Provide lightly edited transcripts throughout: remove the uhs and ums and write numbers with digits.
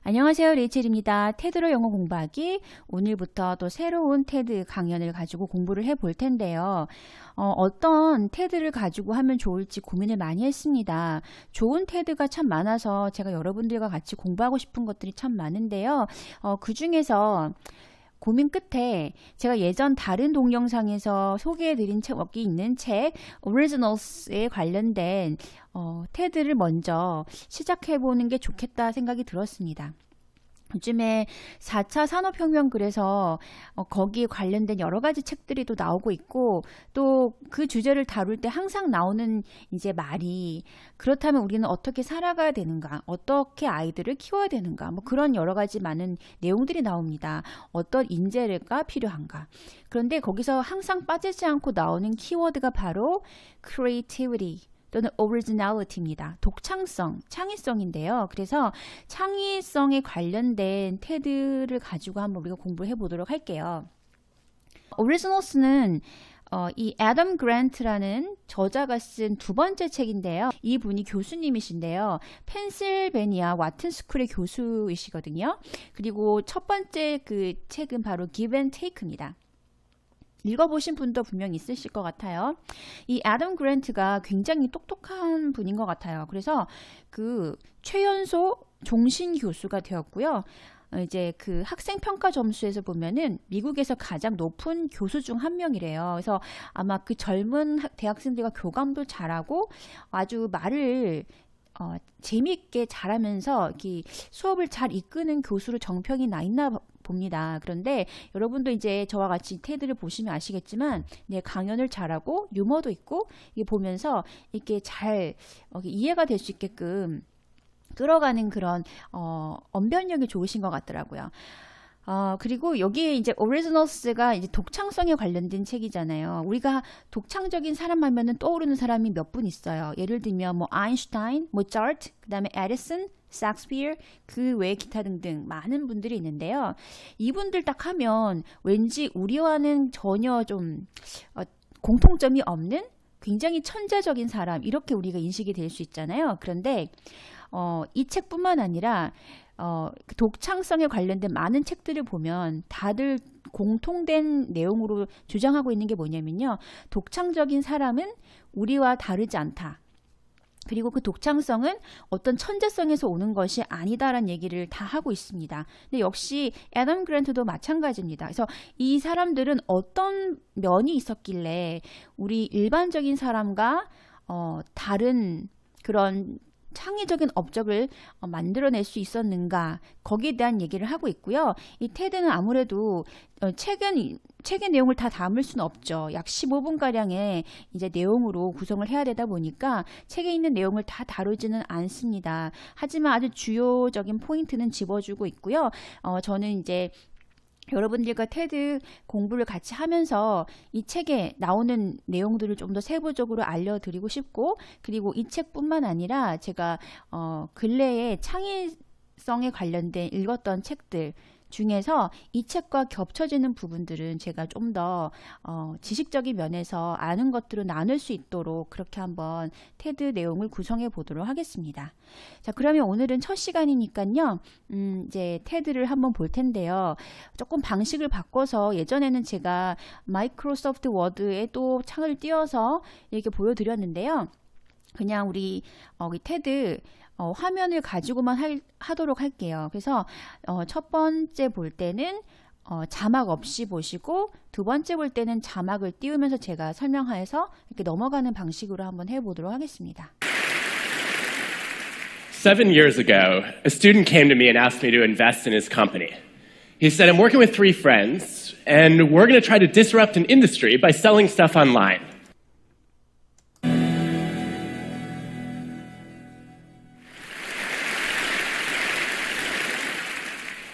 안녕하세요, 레이첼입니다. 테드로 영어 공부하기. 오늘부터 또 새로운 테드 강연을 가지고 공부를 해볼 텐데요. 어떤 테드를 가지고 하면 좋을지 고민을 많이 했습니다. 좋은 테드가 참 많아서 제가 여러분들과 같이 공부하고 싶은 것들이 참 많은데요. 그 중에서 고민 끝에 제가 예전 다른 동영상에서 소개해드린 책이 있는 책 Originals에 관련된 테드를 먼저 시작해보는 게 좋겠다 생각이 들었습니다. 요즘에 4차 산업혁명 그래서 거기에 관련된 여러 가지 책들이 또 나오고 있고 또 그 주제를 다룰 때 항상 나오는 이제 말이 그렇다면 우리는 어떻게 살아가야 되는가, 어떻게 아이들을 키워야 되는가, 뭐 그런 여러 가지 많은 내용들이 나옵니다. 어떤 인재가 필요한가. 그런데 거기서 항상 빠지지 않고 나오는 키워드가 바로 creativity 또는 originality입니다. 독창성, 창의성인데요. 그래서 창의성에 관련된 테드를 가지고 한번 우리가 공부해 보도록 할게요. Originals는 이 애덤 그랜트라는 저자가 쓴 두 번째 책인데요. 이 분이 교수님이신데요. 펜실베니아 와튼 스쿨의 교수이시거든요. 그리고 첫 번째 그 책은 바로 Give and Take입니다. 읽어보신 분도 분명 있으실 것 같아요. 이 애덤 그랜트가 굉장히 똑똑한 분인 것 같아요. 그래서 그 최연소 종신 교수가 되었고요. 이제 그 학생 평가 점수에서 보면은 미국에서 가장 높은 교수 중 한 명이래요. 그래서 아마 그 젊은 대학생들과 교감도 잘하고 아주 말을 재미있게 잘하면서 이렇게 수업을 잘 이끄는 교수로 정평이 나 있나 봅니다. 그런데 여러분도 이제 저와 같이 테드를 보시면 아시겠지만 강연을 잘하고 유머도 있고 이게 보면서 이렇게 잘 이해가 될 수 있게끔 끌어가는 그런 언변력이 좋으신 것 같더라고요. 그리고 여기에 이제 오리지널스가 이제 독창성에 관련된 책이잖아요. 우리가 독창적인 사람 하면은 떠오르는 사람이 몇 분 있어요. 예를 들면 뭐 아인슈타인, 모차르트, 그다음에 에디슨, 삭스피어, 그 외에 기타 등등 많은 분들이 있는데요. 이분들 딱 하면 왠지 우리와는 전혀 좀 공통점이 없는 굉장히 천재적인 사람 이렇게 우리가 인식이 될 수 있잖아요. 그런데 이 책뿐만 아니라 그 독창성에 관련된 많은 책들을 보면 다들 공통된 내용으로 주장하고 있는 게 뭐냐면요. 독창적인 사람은 우리와 다르지 않다. 그리고 그 독창성은 어떤 천재성에서 오는 것이 아니다라는 얘기를 다 하고 있습니다. 근데 역시 애덤 그랜트도 마찬가지입니다. 그래서 이 사람들은 어떤 면이 있었길래 우리 일반적인 사람과 다른 그런 창의적인 업적을 만들어낼 수 있었는가 거기에 대한 얘기를 하고 있고요. 이 테드는 아무래도 책의 내용을 다 담을 수는 없죠. 약 15분가량의 이제 내용으로 구성을 해야 되다 보니까 책에 있는 내용을 다 다루지는 않습니다. 하지만 아주 주요적인 포인트는 집어주고 있고요. 저는 이제 여러분들과 테드 공부를 같이 하면서 이 책에 나오는 내용들을 좀 더 세부적으로 알려드리고 싶고 그리고 이 책뿐만 아니라 제가 근래에 창의성에 관련된 읽었던 책들 중에서 이 책과 겹쳐지는 부분들은 제가 좀 더 지식적인 면에서 아는 것들을 나눌 수 있도록 그렇게 한번 테드 내용을 구성해 보도록 하겠습니다. 자, 그러면 오늘은 첫 시간이니까요. 이제 테드를 한번 볼 텐데요. 조금 방식을 바꿔서 예전에는 제가 마이크로소프트 워드에 또 창을 띄워서 이렇게 보여드렸는데요. 그냥 우리 테드 화면을 가지고만 하도록 할게요. 그래서 첫 번째 볼 때는 자막 없이 보시고 두 번째 볼 때는 자막을 띄우면서 제가 설명해서 이렇게 넘어가는 방식으로 한번 해보도록 하겠습니다. 7 years ago, a student came to me and asked me to invest in his company. He said, I'm working with 3 friends, and we're going to try to disrupt an industry by selling stuff online.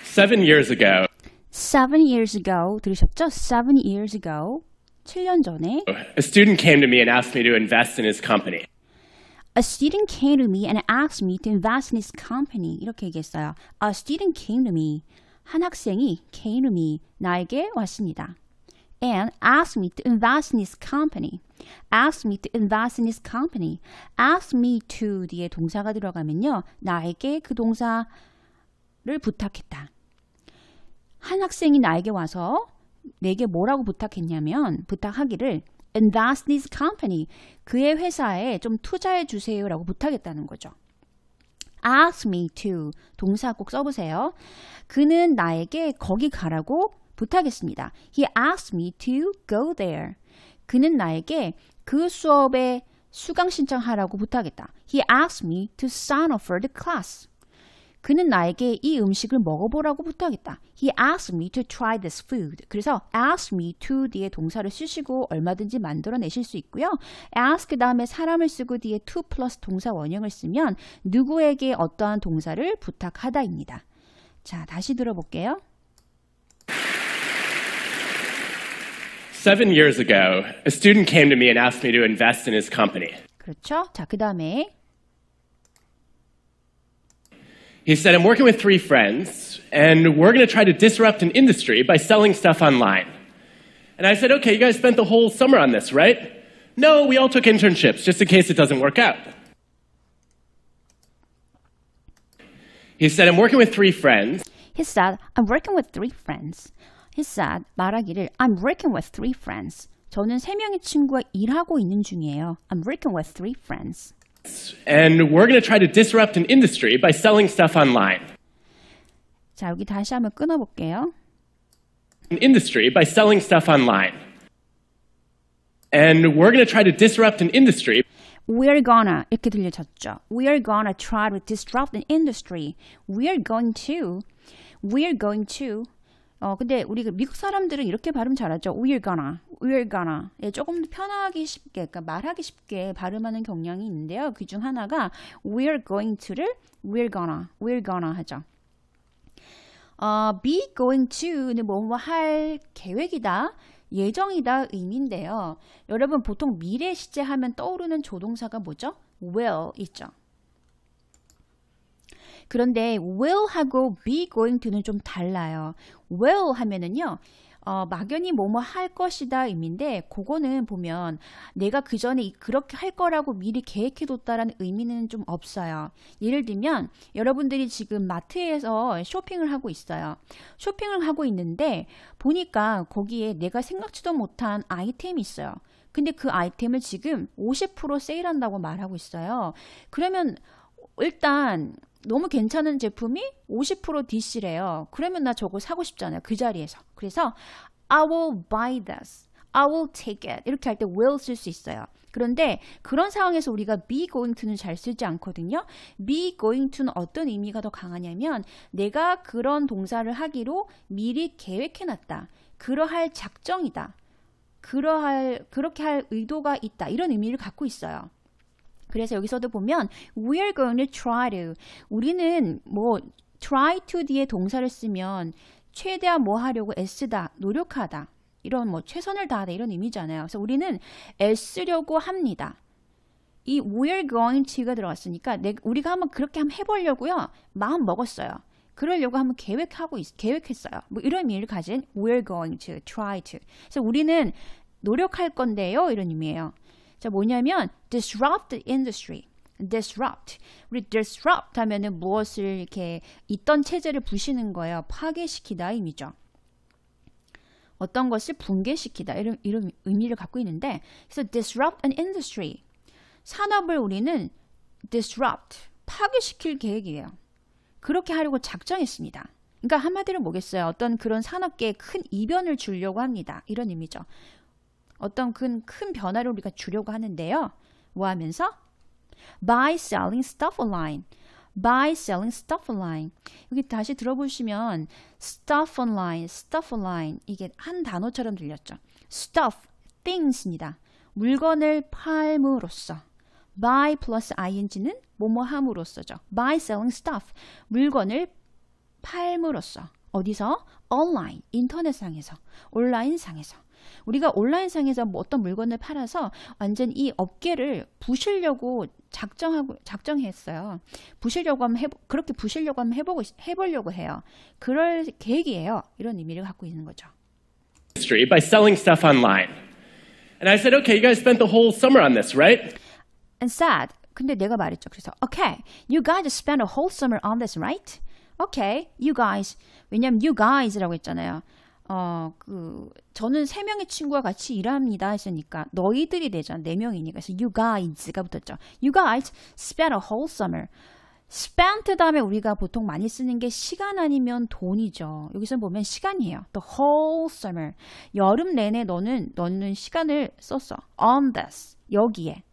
Seven years ago, 7 years ago 들으셨죠? 7 years ago 7년 전에 a student came to me and asked me to invest in his company. A student came to me and asked me to invest in his company. 이렇게 얘기했어요. A student came to me. 한 학생이 came to me. 나에게 왔습니다. And asked me to invest in his company. Asked me to invest in his company. Asked me to 뒤에 동사가 들어가면요. 나에게 그 동사 동사를 부탁했다. 한 학생이 나에게 와서 내게 뭐라고 부탁했냐면 부탁하기를 invest in this company, 그의 회사에 좀 투자해 주세요라고 부탁했다는 거죠. ask me to, 동사 꼭 써보세요. 그는 나에게 거기 가라고 부탁했습니다. He asked me to go there. 그는 나에게 그 수업에 수강 신청하라고 부탁했다. He asked me to sign up for the class. 그는 나에게 이 음식을 먹어보라고 부탁했다. He asked me to try this food. 그래서 ask me to 뒤에 동사를 쓰시고 얼마든지 만들어내실 수 있고요. ask 다음에 사람을 쓰고 뒤에 to 플러스 동사 원형을 쓰면 누구에게 어떠한 동사를 부탁하다입니다. 자, 다시 들어볼게요. 7 years ago, a student came to me and asked me to invest in his company. 그렇죠. 자, 그 다음에 He said, I'm working with 3 friends, and we're going to try to disrupt an industry by selling stuff online. And I said, okay, you guys spent the whole summer on this, right? No, we all took internships, just in case it doesn't work out. He said, I'm working with 3 friends. He said, I'm working with 3 friends. He said, 말하기를 I'm working with 3 friends. 저는 3명의 친구와 일하고 있는 중이에요. I'm working with 3 friends. And we're going to try to disrupt an industry by selling stuff online. 자, 여기 다시 한번 끊어볼게요. An industry by selling stuff online. And we're going to try to disrupt an industry. We're gonna 이렇게 들려졌죠. We're gonna try to disrupt an industry. We're going to. 근데 우리 미국 사람들은 이렇게 발음 잘하죠. We're gonna. 예, 조금 더 편하기 쉽게, 그러니까 말하기 쉽게 발음하는 경향이 있는데요. 그 중 하나가 we're going to를 we're gonna 하죠. be going to는 뭐뭐 할 계획이다, 예정이다 의미인데요. 여러분 보통 미래 시제 하면 떠오르는 조동사가 뭐죠? will 있죠. 그런데 will하고 be going to는 좀 달라요. will 하면은요, 막연히 뭐뭐 할 것이다 의미인데, 그거는 보면 내가 그 전에 그렇게 할 거라고 미리 계획해뒀다라는 의미는 좀 없어요. 예를 들면 여러분들이 지금 마트에서 쇼핑을 하고 있어요. 쇼핑을 하고 있는데 보니까 거기에 내가 생각지도 못한 아이템이 있어요. 근데 그 아이템을 지금 50% 세일한다고 말하고 있어요. 그러면 일단 너무 괜찮은 제품이 50% DC래요. 그러면 나 저거 사고 싶잖아요. 그 자리에서. 그래서 I will buy this. I will take it. 이렇게 할 때 will 쓸 수 있어요. 그런데 그런 상황에서 우리가 be going to는 잘 쓰지 않거든요. be going to는 어떤 의미가 더 강하냐면 내가 그런 동사를 하기로 미리 계획해놨다. 그러할 작정이다. 그렇게 할 의도가 있다. 이런 의미를 갖고 있어요. 그래서 여기서도 보면 we're going to try to, 우리는 뭐 try to 뒤에 동사를 쓰면 최대한 뭐 하려고 애쓰다, 노력하다, 이런 뭐 최선을 다하다 이런 의미잖아요. 그래서 우리는 애쓰려고 합니다. 이 we're going to가 들어갔으니까 우리가 한번 그렇게 한번 해보려고요. 마음 먹었어요. 그러려고 한번 계획했어요. 뭐 이런 의미를 가진 we're going to, try to. 그래서 우리는 노력할 건데요. 이런 의미예요. 자, 뭐냐면 disrupt the industry. disrupt. 우리 disrupt 하면은 무엇을 이렇게 있던 체제를 부시는 거예요. 파괴시키다 의미죠. 어떤 것을 붕괴시키다 이런 의미를 갖고 있는데, 그래서 disrupt an industry. 산업을 우리는 disrupt, 파괴시킬 계획이에요. 그렇게 하려고 작정했습니다. 그러니까 한마디로 뭐겠어요? 어떤 그런 산업계에 큰 이변을 주려고 합니다. 이런 의미죠. 어떤 큰 변화를 우리가 주려고 하는데요. 뭐 하면서? By selling stuff online. By selling stuff online. 여기 다시 들어보시면 stuff online. 이게 한 단어처럼 들렸죠. stuff, things입니다. 물건을 팔므로써. by 플러스 ing는 뭐뭐 함으로써죠. By selling stuff. 물건을 팔므로써. 어디서? online, 인터넷상에서, 온라인상에서. 우리가 온라인상에서 뭐 어떤 물건을 팔아서 완전 이 업계를 부시려고 작정했어요. 그렇게 부시려고 한번 해보려고 해요. 그럴 계획이에요. 이런 의미를 갖고 있는 거죠. By selling stuff online. And I said, okay, you guys spent the whole summer on this, right? And said, 근데 내가 말했죠. 그래서, okay, you guys spent a whole summer on this, right? Okay, you guys. 왜냐면 you guys라고 했잖아요. 저는 3명의 친구와 같이 일합니다 했으니까 너희들이 되잖아. 4명이니까. 그래서 you guys가 붙었죠. You guys spent a whole summer. spent 다음에 우리가 보통 많이 쓰는 게 시간 아니면 돈이죠. 여기서 보면 시간이에요. The whole summer. 여름 내내 너는 시간을 썼어. On this. 여기에.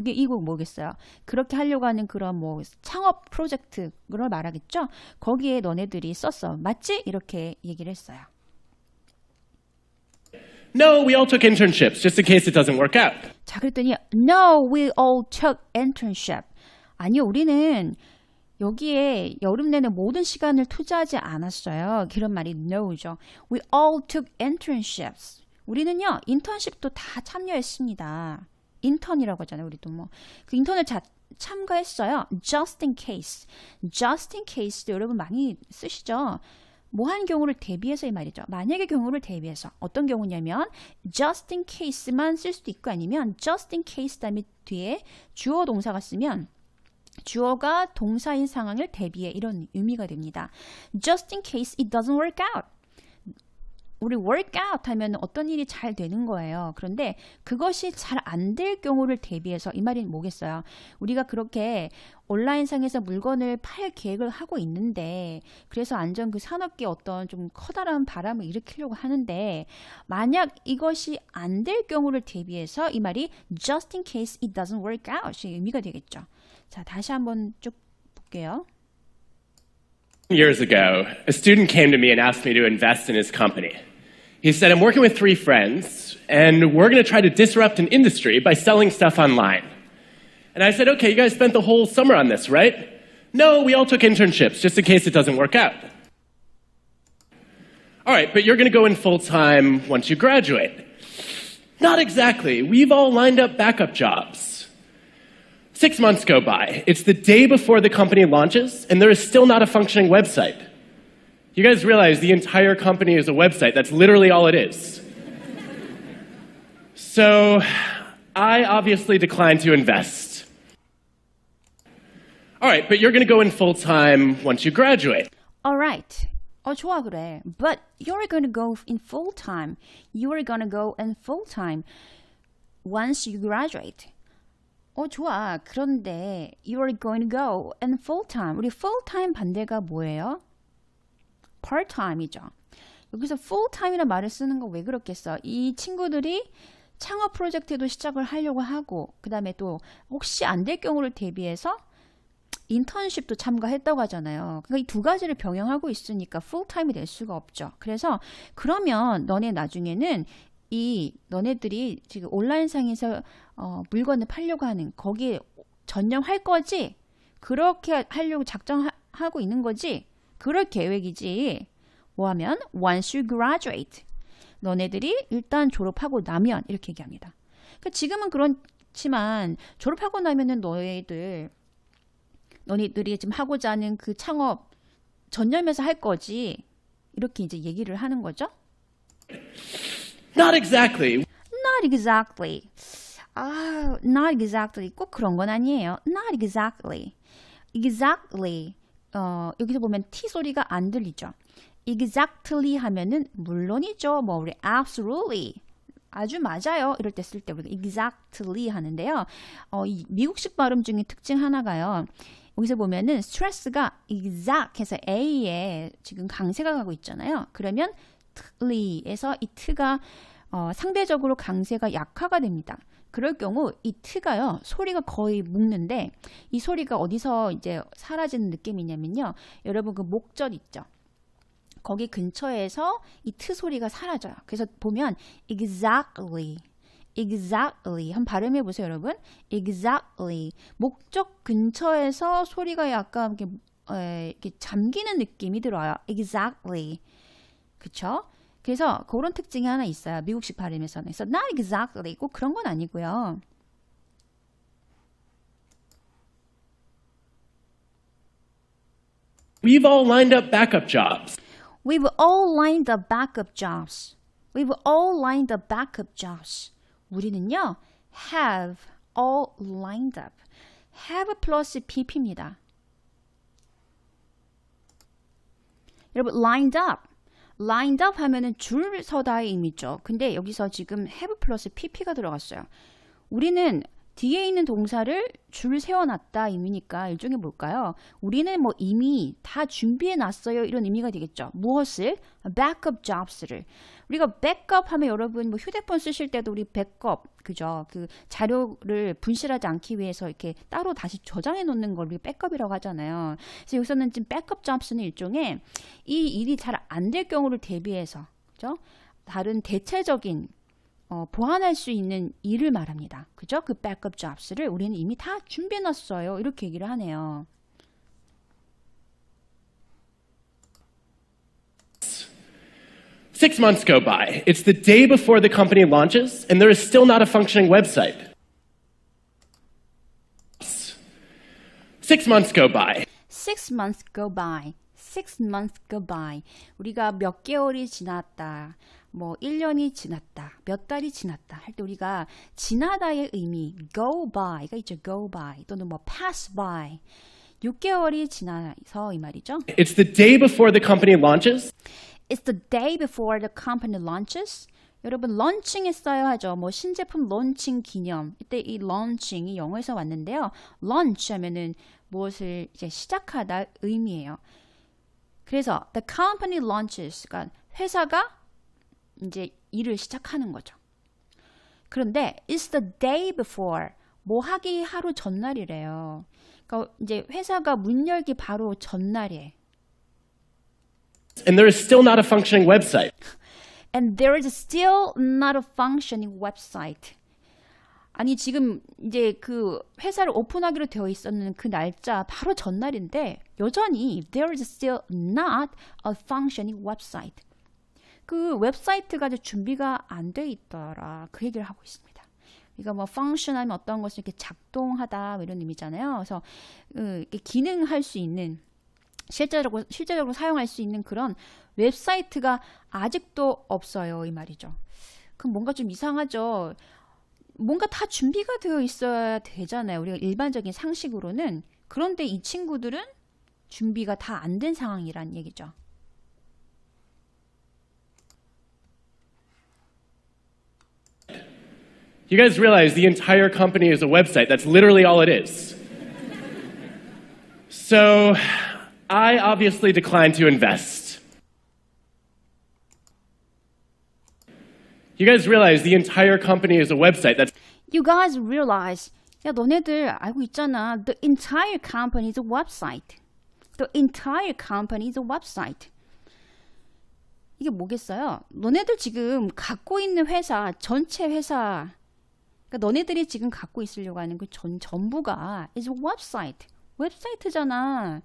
이거 뭐겠어요? 그렇게 하려고 하는 그런 뭐 창업 프로젝트를 말하겠죠? 거기에 너네들이 썼어. 맞지? 이렇게 얘기를 했어요. No, we all took internships just in case it doesn't work out. 자, 그랬더니 No, we all took internship. 아니요, 우리는 여기에 여름 내내 모든 시간을 투자하지 않았어요. 그런 말이 no죠. We all took internships. 우리는요, 인턴십도 다 참여했습니다. 인턴이라고 하잖아요. 우리도 뭐 그 인턴을 참가했어요. Just in case. Just in case도 여러분 많이 쓰시죠. 뭐한 경우를 대비해서 이 말이죠. 만약의 경우를 대비해서 어떤 경우냐면 just in case만 쓸 수도 있고 아니면 just in case 다음에 뒤에 주어 동사가 쓰면 주어가 동사인 상황을 대비해 이런 의미가 됩니다. Just in case it doesn't work out. 우리 work out 하면 어떤 일이 잘 되는 거예요. 그런데 그것이 잘 안 될 경우를 대비해서 이 말이 뭐겠어요? 우리가 그렇게 온라인상에서 물건을 팔 계획을 하고 있는데 그래서 완전 그 산업계에 어떤 좀 커다란 바람을 일으키려고 하는데 만약 이것이 안 될 경우를 대비해서 이 말이 just in case it doesn't work out 이 의미가 되겠죠. 자, 다시 한번 쭉 볼게요. Years ago, a student came to me and asked me to invest in his company. He said, I'm working with 3 friends, and we're going to try to disrupt an industry by selling stuff online. And I said, okay, you guys spent the whole summer on this, right? No, we all took internships, just in case it doesn't work out. All right, but you're going to go in full-time once you graduate. Not exactly. We've all lined up backup jobs. 6 months go by. It's the day before the company launches, and there is still not a functioning website. You guys realize the entire company is a website. That's literally all it is. So I obviously declined to invest. All right, but you're going to go in full-time once you graduate. Alright. 좋아 그래. But you're going to go in full-time. You're going to go in full-time once you graduate. 좋아. 그런데 you're going to go in full-time. 우리 full-time 반대가 뭐예요? part-time이죠. 여기서 full-time이라는 말을 쓰는 거 왜 그렇겠어? 이 친구들이 창업 프로젝트도 시작을 하려고 하고 그 다음에 또 혹시 안 될 경우를 대비해서 인턴십도 참가했다고 하잖아요. 그러니까 이 두 가지를 병행하고 있으니까 풀타임이 될 수가 없죠. 그래서 그러면 너네 나중에는 너네들이 지금 온라인상에서 물건을 팔려고 하는 거기에 전념할 거지? 그렇게 하려고 작정하고 있는 거지? 그럴 계획이지. 뭐하면 once you graduate. 너네들이 일단 졸업하고 나면 이렇게 얘기합니다. 그러니까 지금은 그렇지만 졸업하고 나면은 너희들이 지금 하고자 하는 그 창업 전념해서 할 거지. 이렇게 이제 얘기를 하는 거죠. Not exactly. Not exactly. not exactly. 꼭 그런 건 아니에요. Not exactly. Exactly. 여기서 보면 T 소리가 안 들리죠. Exactly 하면은 물론이죠. 뭐 우리 absolutely. 아주 맞아요. 이럴 때 쓸 때 우리가 exactly 하는데요. 이 미국식 발음 중에 특징 하나가요. 여기서 보면은 스트레스가 exact 해서 A에 지금 강세가 가고 있잖아요. 그러면 tly에서 이 t가 상대적으로 강세가 약화가 됩니다. 그럴 경우 이 t가요 소리가 거의 묵는데 이 소리가 어디서 이제 사라지는 느낌이냐면요. 여러분 그 목젖 있죠. 거기 근처에서 이 트 소리가 사라져요. 그래서 보면 exactly 한번 발음해 보세요, 여러분. exactly 목적 근처에서 소리가 약간 이렇게 잠기는 느낌이 들어요. exactly 그쵸? 그래서 그런 특징이 하나 있어요. 미국식 발음에서는. 그래서 not exactly 꼭 그런 건 아니고요. We've all lined up backup jobs. We've all lined up backup jobs. We've all lined up backup jobs. 우리는요, have all lined up. have 플러스 pp입니다. 여러분, lined up. lined up 하면은 줄 서다의 의미죠. 근데 여기서 지금 have 플러스 pp가 들어갔어요. 우리는 뒤에 있는 동사를 줄 세워놨다 의미니까 일종의 뭘까요? 우리는 뭐 이미 다 준비해놨어요 이런 의미가 되겠죠. 무엇을? backup jobs를. 우리가 백업 하면 여러분 뭐 휴대폰 쓰실 때도 우리 백업 그죠? 그 자료를 분실하지 않기 위해서 이렇게 따로 다시 저장해 놓는 걸 우리가 백업이라고 하잖아요. 그래서 여기서는 지금 백업 jobs는 일종의 이 일이 잘 안 될 경우를 대비해서 그죠? 다른 대체적인 보완할 수 있는 일을 말합니다. 그죠? 그 backup jobs를 우리는 이미 다 준비해놨어요. 이렇게 얘기를 하네요. Six months go by. It's the day before the company launches, and there is still not a functioning website. 6 months go by. 6 months go by. 6 months go by. 우리가 몇 개월이 지났다. 뭐 1년이 지났다. 몇 달이 지났다. 할 때 우리가 지나다의 의미 go by가 있죠. go by 또는 뭐 pass by. 6개월이 지나서 이 말이죠. It's the day before the company launches. It's the day before the company launches. 여러분 런칭 했어요 하죠. 뭐 신제품 런칭 기념. 이때 이 런칭이 영어에서 왔는데요. launch 하면은 무엇을 이제 시작하다 의미예요. 그래서 the company launches, 그러니까 회사가 이제 일을 시작하는 거죠. 그런데 it's the day before, 뭐 하기 하루 전날이래요. 그러니까 이제 회사가 문 열기 바로 전날이에요. And there is still not a functioning website. And there is still not a functioning website. 아니 지금 이제 그 회사를 오픈하기로 되어 있었는 그 날짜 바로 전날인데 여전히 there is still not a functioning website. 그 웹사이트가 아직 준비가 안 돼 있더라. 그 얘기를 하고 있습니다. 그러니까 뭐 function하면 어떤 것을 이렇게 작동하다 뭐 이런 의미잖아요. 그래서 이렇게 기능할 수 있는 실제적으로 사용할 수 있는 그런 웹사이트가 아직도 없어요. 이 말이죠. 그럼 뭔가 좀 이상하죠. 뭔가 다 준비가 되어 있어야 되잖아요. 우리가 일반적인 상식으로는. 그런데 이 친구들은 준비가 다 안 된 상황이란 얘기죠. You guys realize the entire company is a website. That's literally all it is. So, I obviously declined to invest. You guys realize the entire company is a website. That's You guys realize, 야 너네들 알고 있잖아. The entire company is a website. The entire company is a website. 이게 뭐겠어요? 너네들 지금 갖고 있는 회사, 전체 회사, 그러니까 너네들이 지금 갖고 있으려고 하는 그 전부가 is a website. 웹사이트잖아.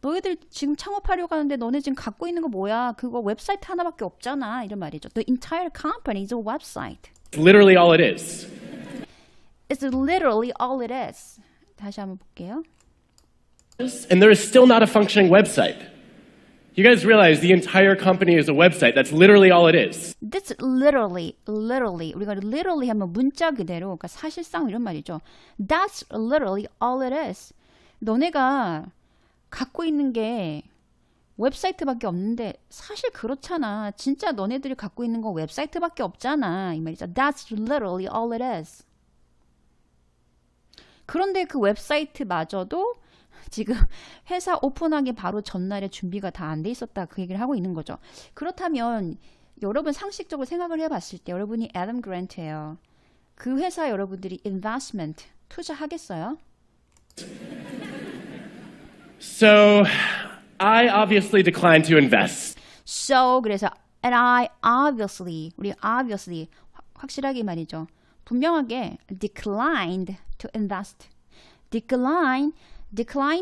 너희들 지금 창업하려고 하는데 너네 지금 갖고 있는 거 뭐야? 그거 웹사이트 하나밖에 없잖아. 이런 말이죠. The entire company is a website. literally all it is. It's literally all it is. 다시 한번 볼게요. And there is still not a functioning website. You guys realize the entire company is a website. That's literally all it is. That's literally. 우리가 literally 하면 문자 그대로, 그러니까 사실상 이런 말이죠. That's literally all it is. 너네가 갖고 있는 게 웹사이트밖에 없는데 사실 그렇잖아. 진짜 너네들이 갖고 있는 건 웹사이트밖에 없잖아. 이 말이죠. That's literally all it is. 그런데 그 웹사이트마저도 지금 회사 오픈하기 바로 전날에 준비가 다 안 돼 있었다. 그 얘기를 하고 있는 거죠. 그렇다면 여러분 상식적으로 생각을 해봤을 때 여러분이 애덤 그랜트예요. 그 회사 여러분들이 investment 투자하겠어요? So, I obviously declined to invest. So 그래서 and I obviously 우리 obviously 확실하게 말이죠. 분명하게 declined to invest. decline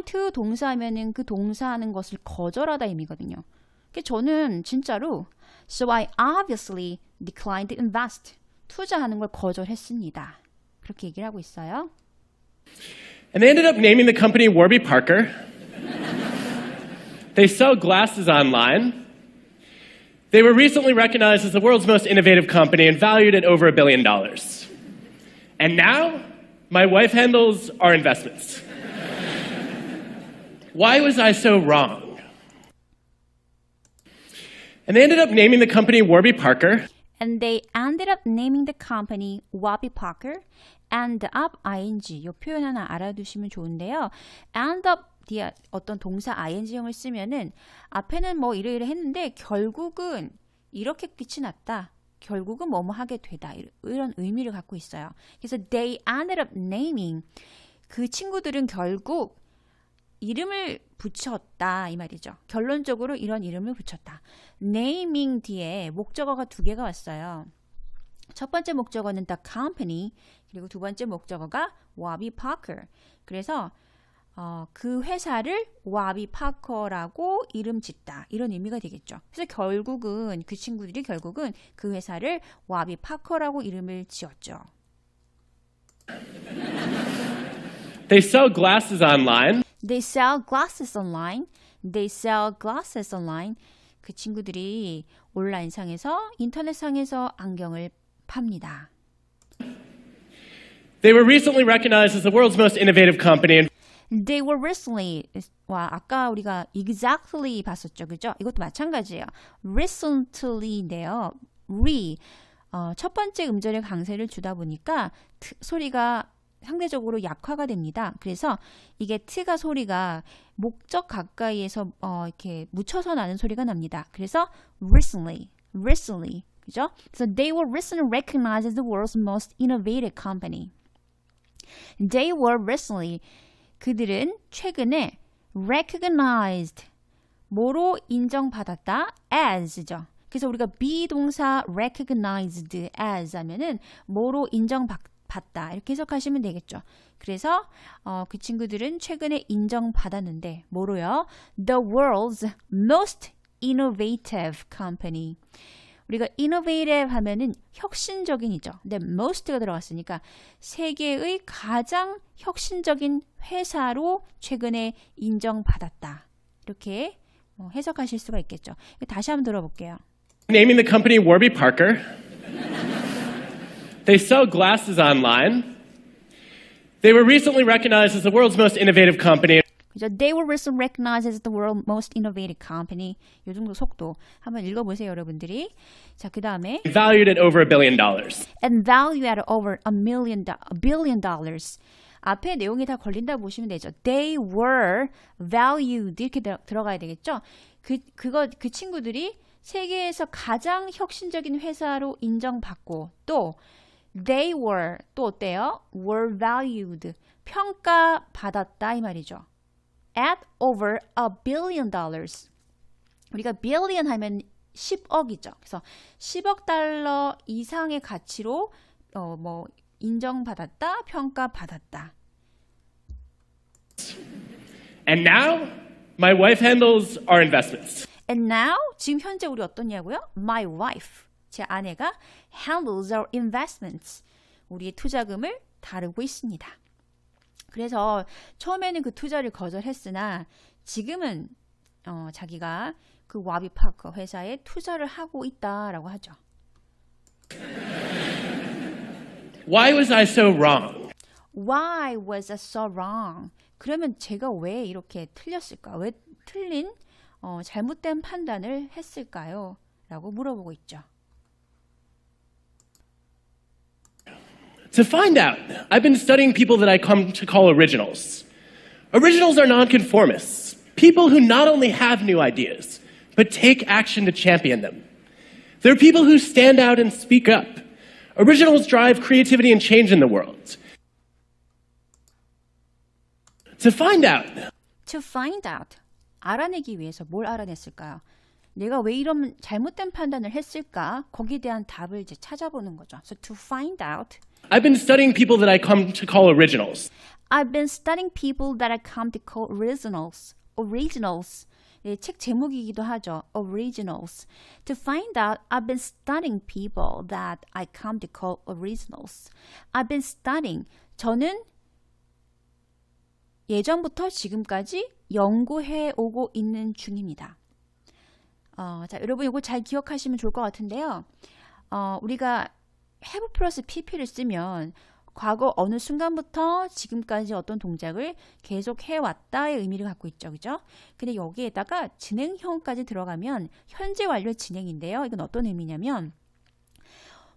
to 동사하면은 그 동사하는 것을 거절하다 의미거든요. 그러니까 저는 진짜로 so I obviously declined to invest. 투자하는 걸 거절했습니다. 그렇게 얘기를 하고 있어요. And they ended up naming the company Warby Parker. They sell glasses online. They were recently recognized as the world's most innovative company and valued at over $1 billion. And now, my wife handles our investments. Why was I so wrong? And they ended up naming the company Warby Parker. And they ended up naming the company Warby Parker. End up ing 이 표현 하나 알아두시면 좋은데요. end up 뒤에 어떤 동사 ing형을 쓰면은 앞에는 뭐 이러이러 했는데 결국은 이렇게 끝이 났다. 결국은 뭐뭐 하게 되다. 이런 의미를 갖고 있어요. 그래서 they ended up naming 그 친구들은 결국 이름을 붙였다 이 말이죠. 결론적으로 이런 이름을 붙였다. naming 뒤에 목적어가 두 개가 왔어요. 첫 번째 목적어는 the company 그리고 두 번째 목적어가 Warby Parker. 그래서 그 회사를 Warby Parker라고 이름 짓다 이런 의미가 되겠죠. 그래서 결국은 그 친구들이 결국은 그 회사를 Warby Parker라고 이름을 지었죠. They sell glasses online. They sell glasses online. They sell glasses online. 그 친구들이 온라인상에서 인터넷상에서 안경을 팝니다. They were recently recognized as the world's most innovative company. They were recently 와 아까 우리가 exactly 봤었죠, 그죠? 이것도 마찬가지예요. Recently인데요. 첫 번째 음절의 강세를 주다 보니까 소리가 상대적으로 약화가 됩니다. 그래서 이게 트가 소리가 목적 가까이에서 이렇게 묻혀서 나는 소리가 납니다. 그래서 recently, 그죠? So they were recently recognized as the world's most innovative company. They were recently 그들은 최근에 recognized 뭐로 인정받았다? as죠. 그래서 우리가 비동사 recognized as 하면은 뭐로 인정받다 이렇게 해석하시면 되겠죠. 그래서 그 친구들은 최근에 인정받았는데 뭐로요? The world's most innovative company. 우리가 innovative 하면은 혁신적인이죠. 근데 most가 들어갔으니까 세계의 가장 혁신적인 회사로 최근에 인정받았다. 이렇게 해석하실 수가 있겠죠. 다시 한번 들어볼게요. Naming the company Warby Parker. They sell glasses online. They were recently recognized as the world's most innovative company. 그죠? They were recently recognized as the world's most innovative company. 이 정도 속도 한번 읽어보세요, 여러분들이. 자, 그 다음에 Valued at over $1 billion. and valued at over $1 billion. 앞에 내용이 다 걸린다 보시면 되죠. They were valued 이렇게 들어가야 되겠죠. 그 친구들이 세계에서 가장 혁신적인 회사로 인정받고 또 they were 또 어때요? were valued 평가받았다 이 말이죠. at over $1 billion. 우리가 billion 하면 10억이죠. 그래서 10억 달러 이상의 가치로 인정받았다, 평가받았다. And now, my wife handles our investments. And now, 지금 현재 우리 어떠냐고요? My wife, 제 아내가 handles our investments. 우리의 투자금을 다루고 있습니다. 그래서 처음에는 그 투자를 거절했으나 지금은 자기가 그 와비 파커 회사에 투자를 하고 있다라고 하죠. Why was I so wrong? Why was I so wrong? 그러면 제가 왜 이렇게 틀렸을까? 왜 틀린 잘못된 판단을 했을까요? 라고 물어보고 있죠. To find out, I've been studying people that I come to call originals. Originals are nonconformists, people who not only have new ideas, but take action to champion them. They're people who stand out and speak up. Originals drive creativity and change in the world. To find out, 알아내기 위해서 뭘 알아냈을까요? 내가 왜 이런 잘못된 판단을 했을까? 거기에 대한 답을 이제 찾아보는 거죠. So to find out, I've been studying people that I come to call originals. I've been studying people that I come to call originals. Originals. 네, 책 제목이기도 하죠. Originals. To find out, I've been studying people that I come to call originals. I've been studying. 저는 예전부터 지금까지 연구해 오고 있는 중입니다. 자, 여러분 이거 잘 기억하시면 좋을 것 같은데요. 우리가 have 플러스 pp를 쓰면 과거 어느 순간부터 지금까지 어떤 동작을 계속 해왔다의 의미를 갖고 있죠. 그죠? 근데 여기에다가 진행형까지 들어가면 현재 완료 진행인데요. 이건 어떤 의미냐면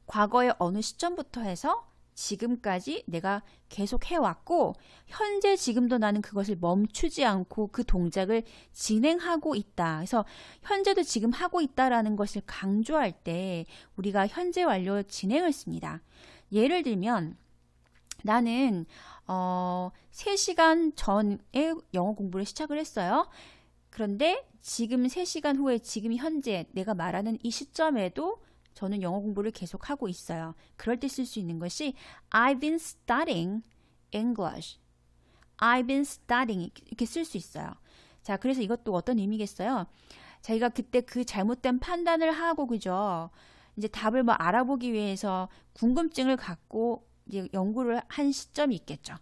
과거의 어느 시점부터 해서 지금까지 내가 계속 해왔고 현재 지금도 나는 그것을 멈추지 않고 그 동작을 진행하고 있다. 그래서 현재도 지금 하고 있다라는 것을 강조할 때 우리가 현재 완료 진행을 씁니다. 예를 들면 나는 3시간 전에 영어 공부를 시작을 했어요. 그런데 지금 3시간 후에 지금 현재 내가 말하는 이 시점에도 저는 영어 공부를 계속하고 있어요. 그럴 때 쓸 수 있는 것이 I've been studying English. I've been studying 이렇게 쓸 수 있어요. 자, 그래서 이것도 어떤 의미겠어요? 자기가 그때 그 잘못된 판단을 하고 그죠? 이제 답을 뭐 알아보기 위해서 궁금증을 갖고 이제 연구를 한 시점이 있겠죠.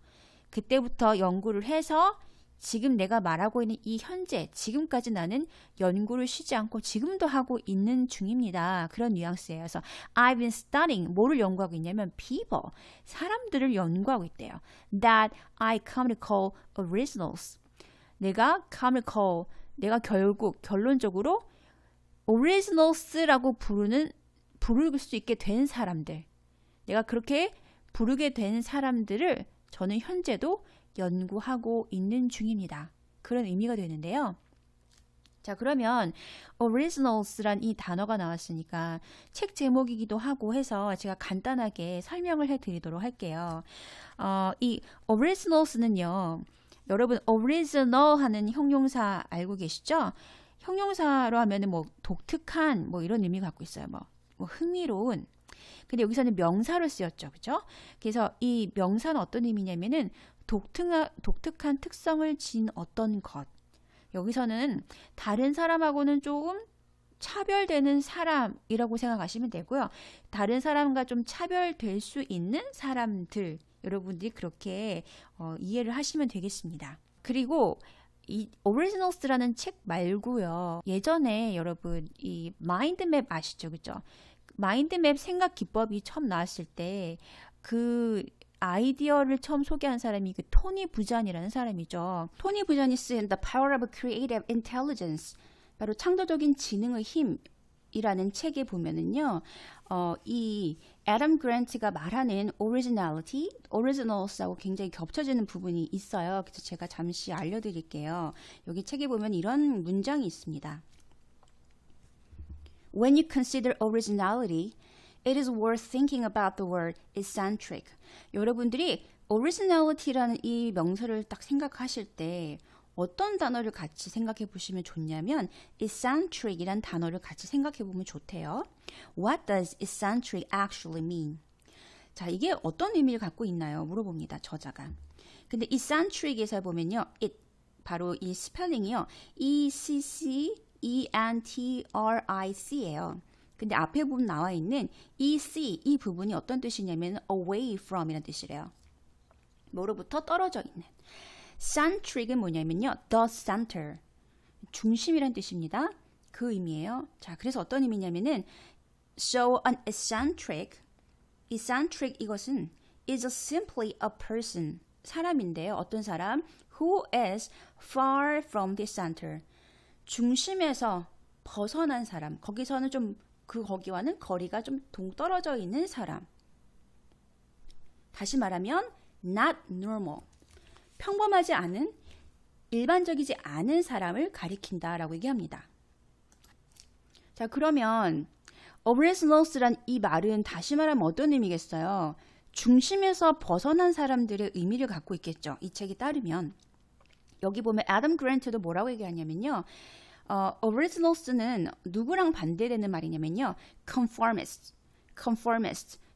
그때부터 연구를 해서 지금 내가 말하고 있는 이 현재, 지금까지 나는 연구를 쉬지 않고 지금도 하고 있는 중입니다. 그런 뉘앙스예요. 그래서 I've been studying, 뭐를 연구하고 있냐면 people, 사람들을 연구하고 있대요. That I come to call originals. 내가 결국 결론적으로 originals라고 부를 수 있게 된 사람들. 내가 그렇게 부르게 된 사람들을 저는 현재도 연구하고 있는 중입니다. 그런 의미가 되는데요. 자, 그러면 originals란 이 단어가 나왔으니까 책 제목이기도 하고 해서 제가 간단하게 설명을 해드리도록 할게요. 이 originals는요. 여러분 original 하는 형용사 알고 계시죠? 형용사로 하면은 뭐 독특한 뭐 이런 의미 갖고 있어요. 뭐 흥미로운. 근데 여기서는 명사로 쓰였죠. 그죠? 그래서 이 명사는 어떤 의미냐면은 독특한 특성을 진 어떤 것. 여기서는 다른 사람하고는 조금 차별되는 사람이라고 생각하시면 되고요. 다른 사람과 좀 차별될 수 있는 사람들. 여러분들이 그렇게 이해를 하시면 되겠습니다. 그리고 이 originals라는 책 말고요. 예전에 여러분 이 마인드맵 아시죠? 그죠? 마인드맵 생각 기법이 처음 나왔을 때 그 아이디어를 처음 소개한 사람이 그 토니 부잔이라는 사람이죠. 토니 부잔이 쓴 The Power of Creative Intelligence, 바로 창조적인 지능의 힘이라는 책에 보면은요, 이 애덤 그랜트가 말하는 originals하고 굉장히 겹쳐지는 부분이 있어요. 그래서 제가 잠시 알려드릴게요. 여기 책에 보면 이런 문장이 있습니다. When you consider originality, it is worth thinking about the word eccentric. 여러분들이 originality라는 이 명사를 딱 생각하실 때 어떤 단어를 같이 생각해 보시면 좋냐면 eccentric이란 단어를 같이 생각해 보면 좋대요. What does eccentric actually mean? 자, 이게 어떤 의미를 갖고 있나요? 물어봅니다. 저자가. 근데 eccentric에서 보면요. it 바로 이 스펠링이요. ECCENTRIC예요. 근데 앞에 부분 나와 있는 EC 이 부분이 어떤 뜻이냐면 away from 이라는 뜻이래요. 뭐로부터 떨어져 있는. centric은 뭐냐면요. the center. 중심이란 뜻입니다. 그 의미예요. 자, 그래서 어떤 의미냐면은 so an eccentric 이것은 is simply a person. 사람인데요. 어떤 사람? who is far from the center. 중심에서 벗어난 사람. 거기서는 좀 거기와는 거리가 좀 동떨어져 있는 사람. 다시 말하면 not normal. 평범하지 않은, 일반적이지 않은 사람을 가리킨다라고 얘기합니다. 자, 그러면 originals란 이 말은 다시 말하면 어떤 의미겠어요? 중심에서 벗어난 사람들의 의미를 갖고 있겠죠. 이 책에 따르면. 여기 보면 애덤 그랜트도 뭐라고 얘기하냐면요. originals는 누구랑 반대되는 말이냐면요. conformist.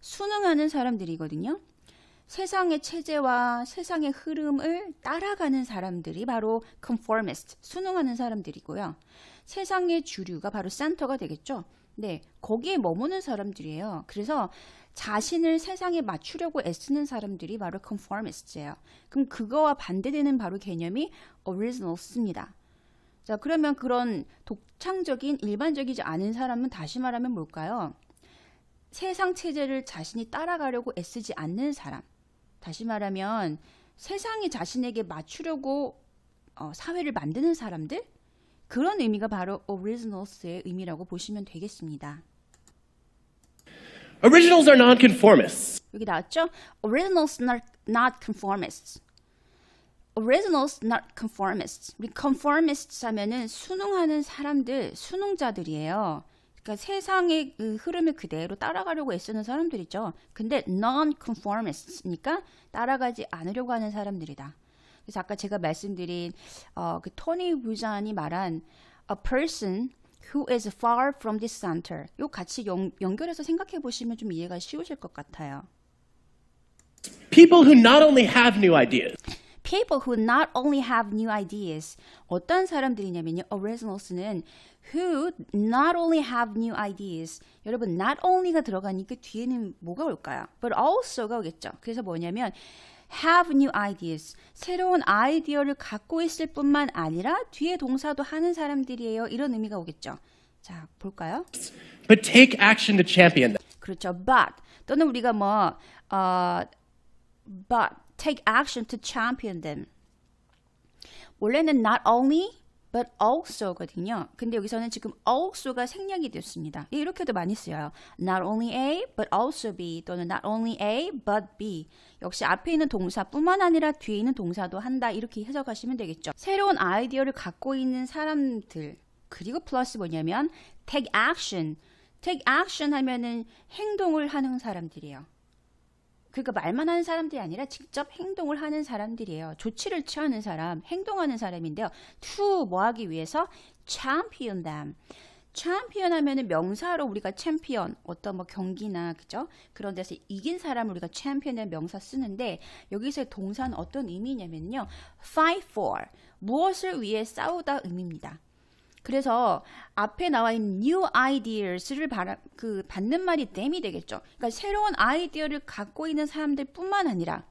순응하는 사람들이거든요. 세상의 체제와 세상의 흐름을 따라가는 사람들이 바로 conformist, 순응하는 사람들이고요. 세상의 주류가 바로 센터가 되겠죠. 네, 거기에 머무는 사람들이에요. 그래서 자신을 세상에 맞추려고 애쓰는 사람들이 바로 conformist예요. 그럼 그거와 반대되는 바로 개념이 originals입니다. 자, 그러면 그런 독창적인 일반적이지 않은 사람은 다시 말하면 뭘까요? 세상 체제를 자신이 따라가려고 애쓰지 않는 사람. 다시 말하면 세상이 자신에게 맞추려고 사회를 만드는 사람들, 그런 의미가 바로 originals의 의미라고 보시면 되겠습니다. Originals are nonconformists. 여기 나왔죠? Originals not conformists. Originals not conformists. 우리 conformists 하면은 순응하는 사람들, 순응자들이에요. 그러니까 세상의 그 흐름을 그대로 따라가려고 애쓰는 사람들이죠. 근데 non-conformists니까 따라가지 않으려고 하는 사람들이다. 그래서 아까 제가 말씀드린 그 토니 부잔이 말한 a person who is far from the center. 요 같이 연결해서 생각해 보시면 좀 이해가 쉬우실 것 같아요. People who not only have new ideas, People who not only have new ideas. 어떤 사람들이냐면요. Originals는 who not only have new ideas. 여러분 not only가 들어가니까 뒤에는 뭐가 올까요? But also가 오겠죠. 그래서 뭐냐면 have new ideas. 새로운 아이디어를 갖고 있을 뿐만 아니라 뒤에 동사도 하는 사람들이에요. 이런 의미가 오겠죠. 자, 볼까요? but take action to champion them. 그렇죠. But 또는 우리가 but take action to champion them. 원래는 not only but also거든요. 근데 여기서는 지금 also가 생략이 됐습니다. 이렇게도 많이 쓰여요. Not only A but also B 또는 not only A but B. 역시 앞에 있는 동사뿐만 아니라 뒤에 있는 동사도 한다. 이렇게 해석하시면 되겠죠. 새로운 아이디어를 갖고 있는 사람들 그리고 플러스 뭐냐면 take action. take action 하면은 행동을 하는 사람들이에요. 그러니까 말만 하는 사람들이 아니라 직접 행동을 하는 사람들이에요. 조치를 취하는 사람, 행동하는 사람인데요. to 뭐 하기 위해서 champion them. champion 하면은 명사로 우리가 챔피언 어떤 뭐 경기나 그죠? 그런 데서 이긴 사람을 우리가 champion의 명사 쓰는데 여기서의 동사는 어떤 의미냐면요. fight for 무엇을 위해 싸우다 의미입니다. 그래서 앞에 나와 있는 new ideas를 받는 말이 them이 되겠죠. 그러니까 새로운 아이디어를 갖고 있는 사람들 뿐만 아니라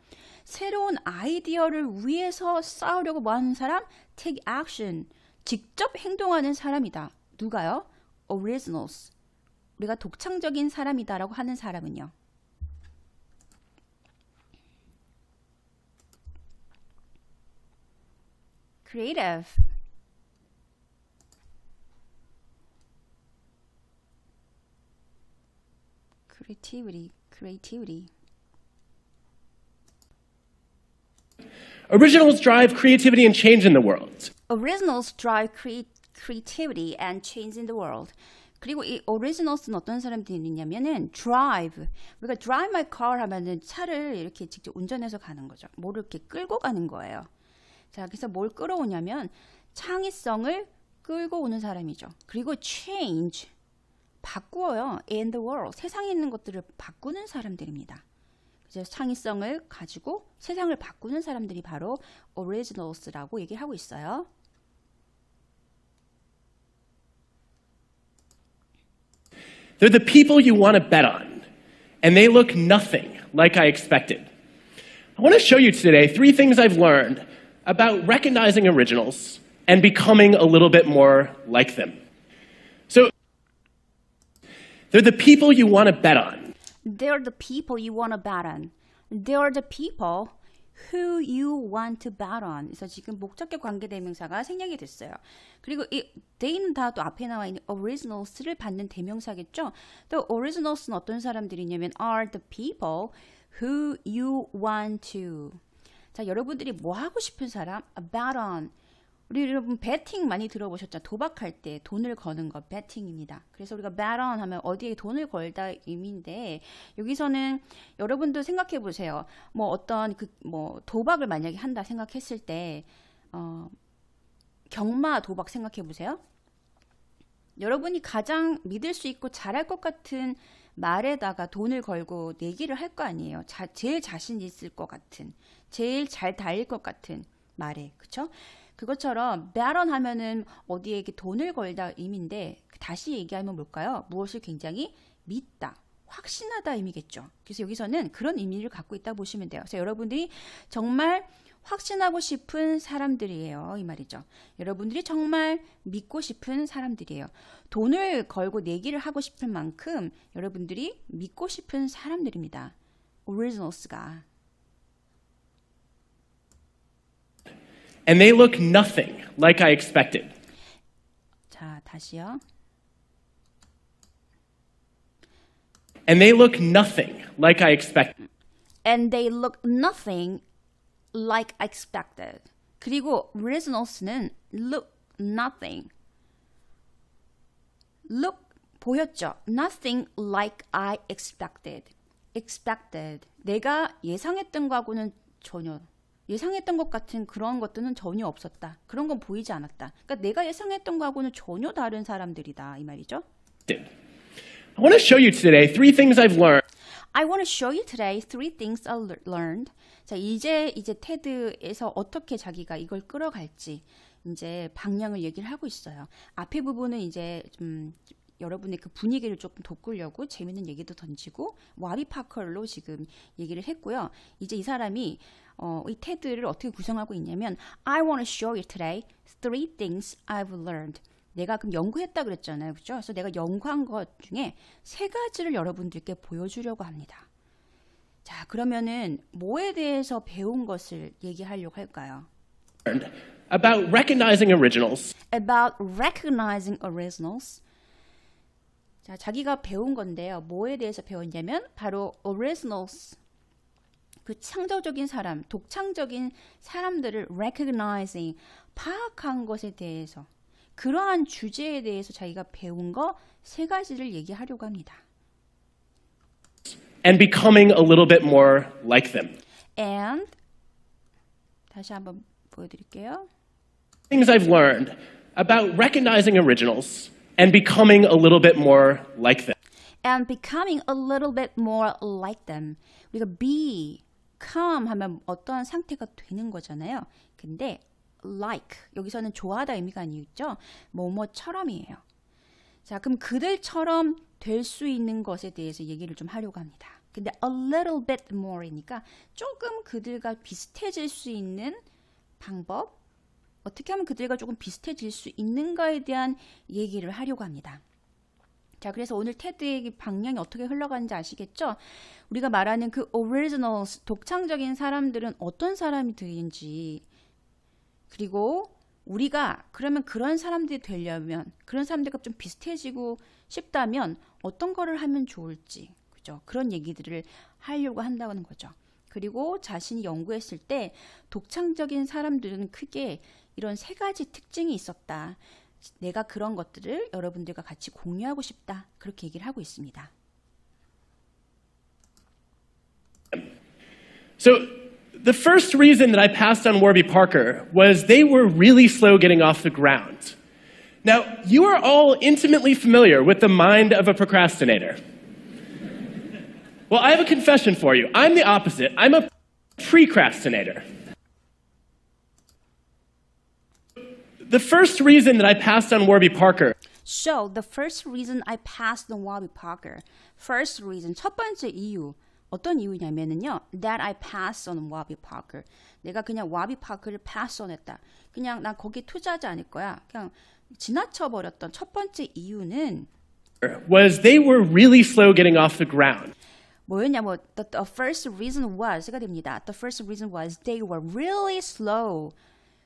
새로운 아이디어를 위해서 싸우려고 뭐 하는 사람? take action. 직접 행동하는 사람이다. 누가요? originals. 우리가 독창적인 사람이다라고 하는 사람은요. creative. creativity. Originals drive creativity and change in the world. Originals drive creativity and change in the world. 그리고 이 originals는 어떤 사람들이 있냐면은 drive. 우리가 drive my car 하면은 차를 이렇게 직접 운전해서 가는 거죠. 뭐를 이렇게 끌고 가는 거예요. 자, 그래서 뭘 끌어오냐면 창의성을 끌고 오는 사람이죠. 그리고 change. 바꾸어요. in the world. 세상에 있는 것들을 바꾸는 사람들입니다. 그래서 창의성을 가지고 세상을 바꾸는 사람들이 바로 originals라고 얘기를 하고 있어요. They're the people you want to bet on, and they look nothing like I expected. I want to show you today 3 things I've learned about recognizing originals and becoming a little bit more like them. So, they're the people you want to bet on. They're the people you want to bet on. They're the people who you want to bet on. 그래서 지금 목적격 관계대명사가 생략이 됐어요. 그리고 이 they는 다 또 앞에 나와 있는 originals를 받는 대명사겠죠. 또 originals는 어떤 사람들이냐면 are the people who you want to. 자, 여러분들이 뭐 하고 싶은 사람? bet on. 우리 여러분 베팅 많이 들어보셨죠? 도박할 때 돈을 거는 거 베팅입니다. 그래서 우리가 bet on 하면 어디에 돈을 걸다 의미인데 여기서는 여러분도 생각해 보세요. 뭐 어떤 뭐 도박을 만약에 한다 생각했을 때 경마 도박 생각해 보세요. 여러분이 가장 믿을 수 있고 잘할 것 같은 말에다가 돈을 걸고 내기를 할 거 아니에요. 제일 자신 있을 것 같은, 제일 잘 달릴 것 같은 말에, 그렇죠? 그것처럼 bet on 하면은 어디에 돈을 걸다 의미인데 다시 얘기하면 뭘까요? 무엇을 굉장히 믿다, 확신하다 의미겠죠. 그래서 여기서는 그런 의미를 갖고 있다 보시면 돼요. 그래서 여러분들이 정말 확신하고 싶은 사람들이에요. 이 말이죠. 여러분들이 정말 믿고 싶은 사람들이에요. 돈을 걸고 내기를 하고 싶을 만큼 여러분들이 믿고 싶은 사람들입니다. originals가. and they look nothing like I expected. 자, 다시요. And they look nothing like I expected. And they look nothing like I expected. 그리고 resonance는 look nothing. look 보였죠? Nothing like I expected. expected. 내가 예상했던 거하고는 전혀 예상했던 것 같은 그런 것들은 전혀 없었다. 그런 건 보이지 않았다. 그러니까 내가 예상했던 거하고는 전혀 다른 사람들이다 이 말이죠. I want to show you today 3 things I've learned. I want to show you today 3 things I learned. 자, 이제 테드에서 어떻게 자기가 이걸 끌어갈지 이제 방향을 얘기를 하고 있어요. 앞에 부분은 이제 여러분의 그 분위기를 조금 돋구려고 재밌는 얘기도 던지고 와비 파커로 지금 얘기를 했고요. 이제 이 사람이 이 테드를 어떻게 구성하고 있냐면 I want to show you today 3 things I've learned. 내가 그럼 연구했다 그랬잖아요. 그렇죠? 그래서 내가 연구한 것 중에 3가지를 여러분들께 보여주려고 합니다. 자, 그러면은 뭐에 대해서 배운 것을 얘기하려고 할까요? About recognizing originals. About recognizing originals. 자, 자기가 배운 건데요. 뭐에 대해서 배웠냐면 바로 originals. 그 창조적인 사람, 독창적인 사람들을 recognizing, 파악한 것에 대해서 그러한 주제에 대해서 자기가 배운 거 3가지를 얘기하려고 합니다. And becoming a little bit more like them. And 다시 한번 보여드릴게요. Things I've learned about recognizing originals and becoming a little bit more like them. And becoming a little bit more like them. 우리가 become 하면 어떠한 상태가 되는 거잖아요. 근데 like 여기서는 좋아하다 의미가 아니죠. 뭐뭐처럼이에요. 자, 그럼 그들처럼 될 수 있는 것에 대해서 얘기를 좀 하려고 합니다. 근데 a little bit more이니까 조금 그들과 비슷해질 수 있는 방법, 어떻게 하면 그들과 조금 비슷해질 수 있는가에 대한 얘기를 하려고 합니다. 자, 그래서 오늘 테드의 방향이 어떻게 흘러가는지 아시겠죠? 우리가 말하는 그 originals, 독창적인 사람들은 어떤 사람이든지 그리고 우리가 그러면 그런 사람들이 되려면 그런 사람들과 좀 비슷해지고 싶다면 어떤 거를 하면 좋을지 그죠? 그런 얘기들을 하려고 한다는 거죠. 그리고 자신이 연구했을 때 독창적인 사람들은 크게 이런 3가지 특징이 있었다. 내가 그런 것들을 여러분들과 같이 공유하고 싶다. 그렇게 얘기를 하고 있습니다. So the first reason that I passed on Warby Parker was they were really slow getting off the ground. Now, you are all intimately familiar with the mind of a procrastinator. Well, I have a confession for you. I'm the opposite. I'm a precrastinator. The first reason that I passed on Warby Parker So, the first reason I passed on Warby Parker. First reason, 첫 번째 이유. 어떤 이유냐면은요. That I passed on Warby Parker. 내가 그냥 와비 파크를 pass on 했다. 그냥 난 거기에 투자하지 않을 거야. 그냥 지나쳐버렸던 첫 번째 이유는 was they were really slow getting off the ground. 뭐였냐면 the first reason was가 됩니다. The first reason was they were really slow.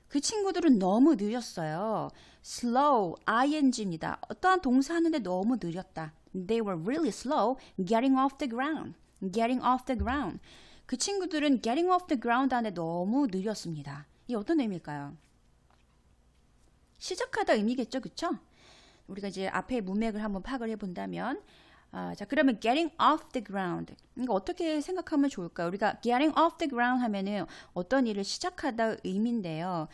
그 친구들은 너무 느렸어요. slow, ing입니다. 어떠한 동사 하는데 너무 느렸다. They were really slow getting off the ground. getting off the ground. 그 친구들은 getting off the ground 안에 너무 느렸습니다. 이게 어떤 의미일까요? 시작하다 의미겠죠, 그렇죠? 우리가 이제 앞에 문맥을 한번 파악을 해본다면 자, 그러면 getting off the ground. 이거 어떻게 생각하면 좋을까요? 우리가 getting off the ground 하면은 어떤 일을 시작하다 의미인데요.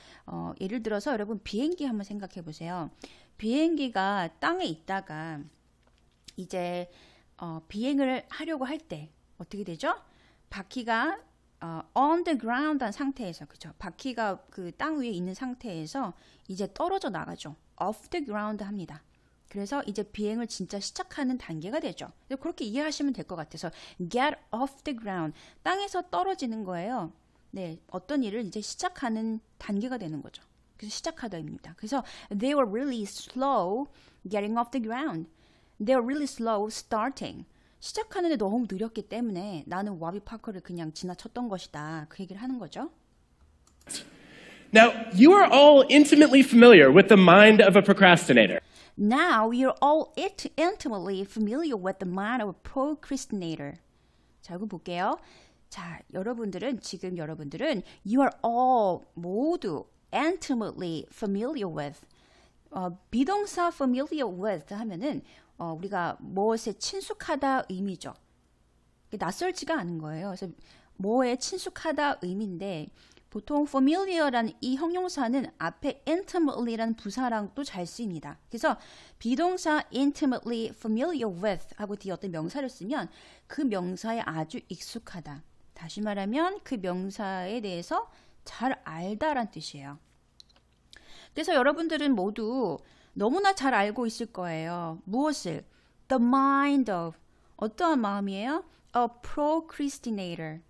예를 들어서 여러분 비행기 한번 생각해 보세요. 비행기가 땅에 있다가 이제 비행을 하려고 할 때 어떻게 되죠? 바퀴가 on the ground 한 상태에서 그죠? 바퀴가 그 땅 위에 있는 상태에서 이제 떨어져 나가죠. off the ground 합니다. 그래서 이제 비행을 진짜 시작하는 단계가 되죠. 그렇게 이해하시면 될 것 같아서 get off the ground, 땅에서 떨어지는 거예요. 네, 어떤 일을 이제 시작하는 단계가 되는 거죠. 그래서 시작하다입니다. 그래서 they were really slow getting off the ground. They were really slow starting. 시작하는데 너무 느렸기 때문에 나는 와비 파커를 그냥 지나쳤던 것이다. 그 얘기를 하는 거죠. Now, you are all intimately familiar with the mind of a procrastinator. Now you're all intimately familiar with the mind of a procrastinator. 자, 이거 볼게요. 자, 지금 여러분들은 you are all 모두 intimately familiar with 비동사 familiar with 하면은 우리가 무엇에 친숙하다 의미죠. 낯설지가 않은 거예요. 그래서 뭐에 친숙하다 의미인데 보통 familiar라는 이 형용사는 앞에 intimately라는 부사랑 또 잘 쓰입니다. 그래서 비동사 intimately familiar with 하고 뒤에 어떤 명사를 쓰면 그 명사에 아주 익숙하다. 다시 말하면 그 명사에 대해서 잘 알다란 뜻이에요. 그래서 여러분들은 모두 너무나 잘 알고 있을 거예요. 무엇을? The mind of 어떠한 마음이에요? A procrastinator.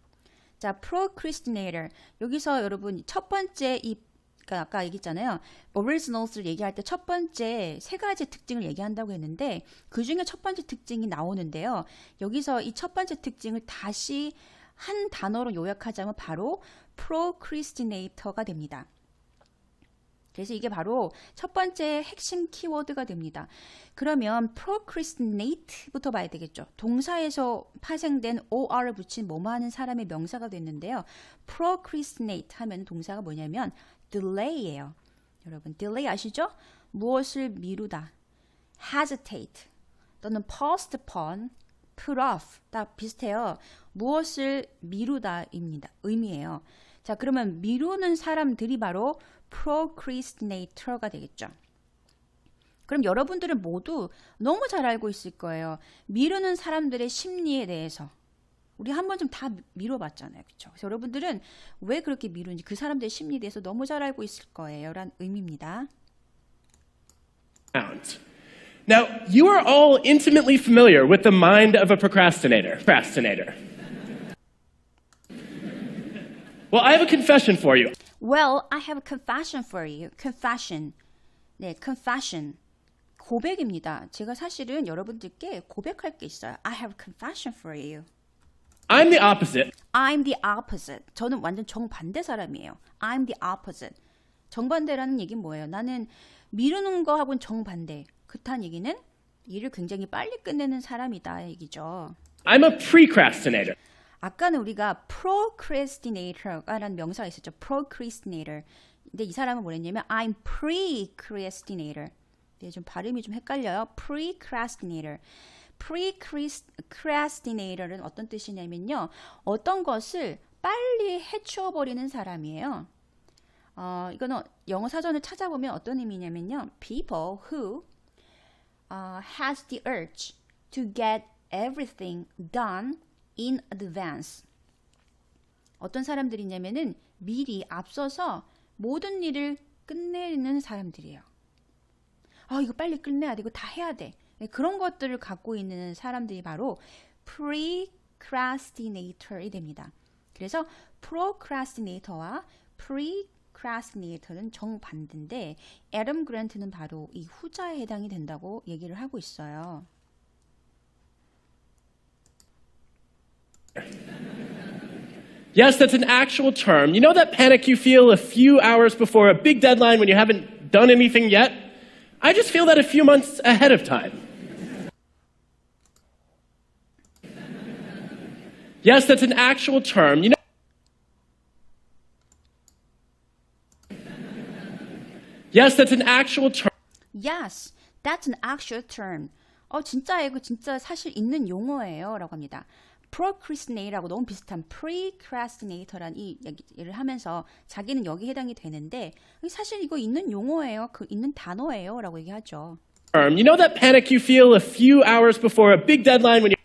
자, procrastinator. 여기서 여러분 첫 번째 그러니까 아까 얘기했잖아요. originals를 얘기할 때 첫 번째 세 가지 특징을 얘기한다고 했는데 그 중에 첫 번째 특징이 나오는데요. 여기서 이 첫 번째 특징을 다시 한 단어로 요약하자면 바로 procrastinator가 됩니다. 그래서 이게 바로 첫 번째 핵심 키워드가 됩니다. 그러면 procrastinate부터 봐야 되겠죠. 동사에서 파생된 or을 붙인 뭐뭐 하는 사람의 명사가 됐는데요. procrastinate 하면 동사가 뭐냐면 delay예요. 여러분 delay 아시죠? 무엇을 미루다. hesitate 또는 postpone, put off 다 비슷해요. 무엇을 미루다입니다. 의미예요. 자, 그러면 미루는 사람들이 바로 procrastinator가 되겠죠. 그럼 여러분들은 모두 너무 잘 알고 있을 거예요. 미루는 사람들의 심리에 대해서. 우리 한 번쯤 다 미뤄봤잖아요. 그렇죠? 그래서 여러분들은 왜 그렇게 미루는지 그 사람들의 심리에 대해서 너무 잘 알고 있을 거예요. 라는 의미입니다. Now, you are all intimately familiar with the mind of a procrastinator. Well, I have a confession for you. Well, I have a confession for you. Confession. 네, confession. 고백입니다. 제가 사실은 여러분들께 고백할 게 있어요. I have a confession for you. I'm the opposite. I'm the opposite. 저는 완전 정반대 사람이에요. I'm the opposite. 정반대라는 얘기는 뭐예요? 나는 미루는 거하고는 정반대. 그렇다는 얘기는 일을 굉장히 빨리 끝내는 사람이다 얘기죠. I'm a precrastinator. 아까는 우리가 procrastinator라는 명사가 있었죠. procrastinator. 근데 이 사람은 뭐랬냐면 I'm precrastinator. 네, 좀 발음이 좀 헷갈려요. precrastinator. precrastinator는 어떤 뜻이냐면요. 어떤 것을 빨리 해치워버리는 사람이에요. 이거는 영어 사전을 찾아보면 어떤 의미냐면요. people who has the urge to get everything done in advance. 어떤 사람들이냐면은 미리 앞서서 모든 일을 끝내는 사람들이에요. 이거 빨리 끝내야 돼. 이거 다 해야 돼. 그런 것들을 갖고 있는 사람들이 바로 precrastinator이 됩니다. 그래서 procrastinator와 precrastinator는 정반대인데 애덤 그랜트는 바로 이 후자에 해당이 된다고 얘기를 하고 있어요. Yes, that's an actual term. You know that panic you feel a few hours before a big deadline when you haven't done anything yet? I just feel that a few months ahead of time. Yes, that's an actual term. You know. Yes, that's an actual term. Yes, that's an actual term. 진짜예요. 그 진짜 사실 있는 용어예요. 라고 합니다. procrastinate하고 너무 비슷한 precrastinator란 이 얘기를 하면서 자기는 여기 해당이 되는데 사실 이거 있는 용어예요. 그 있는 단어예요. 라고 얘기하죠. You know that panic you feel a few hours before a big deadline when you.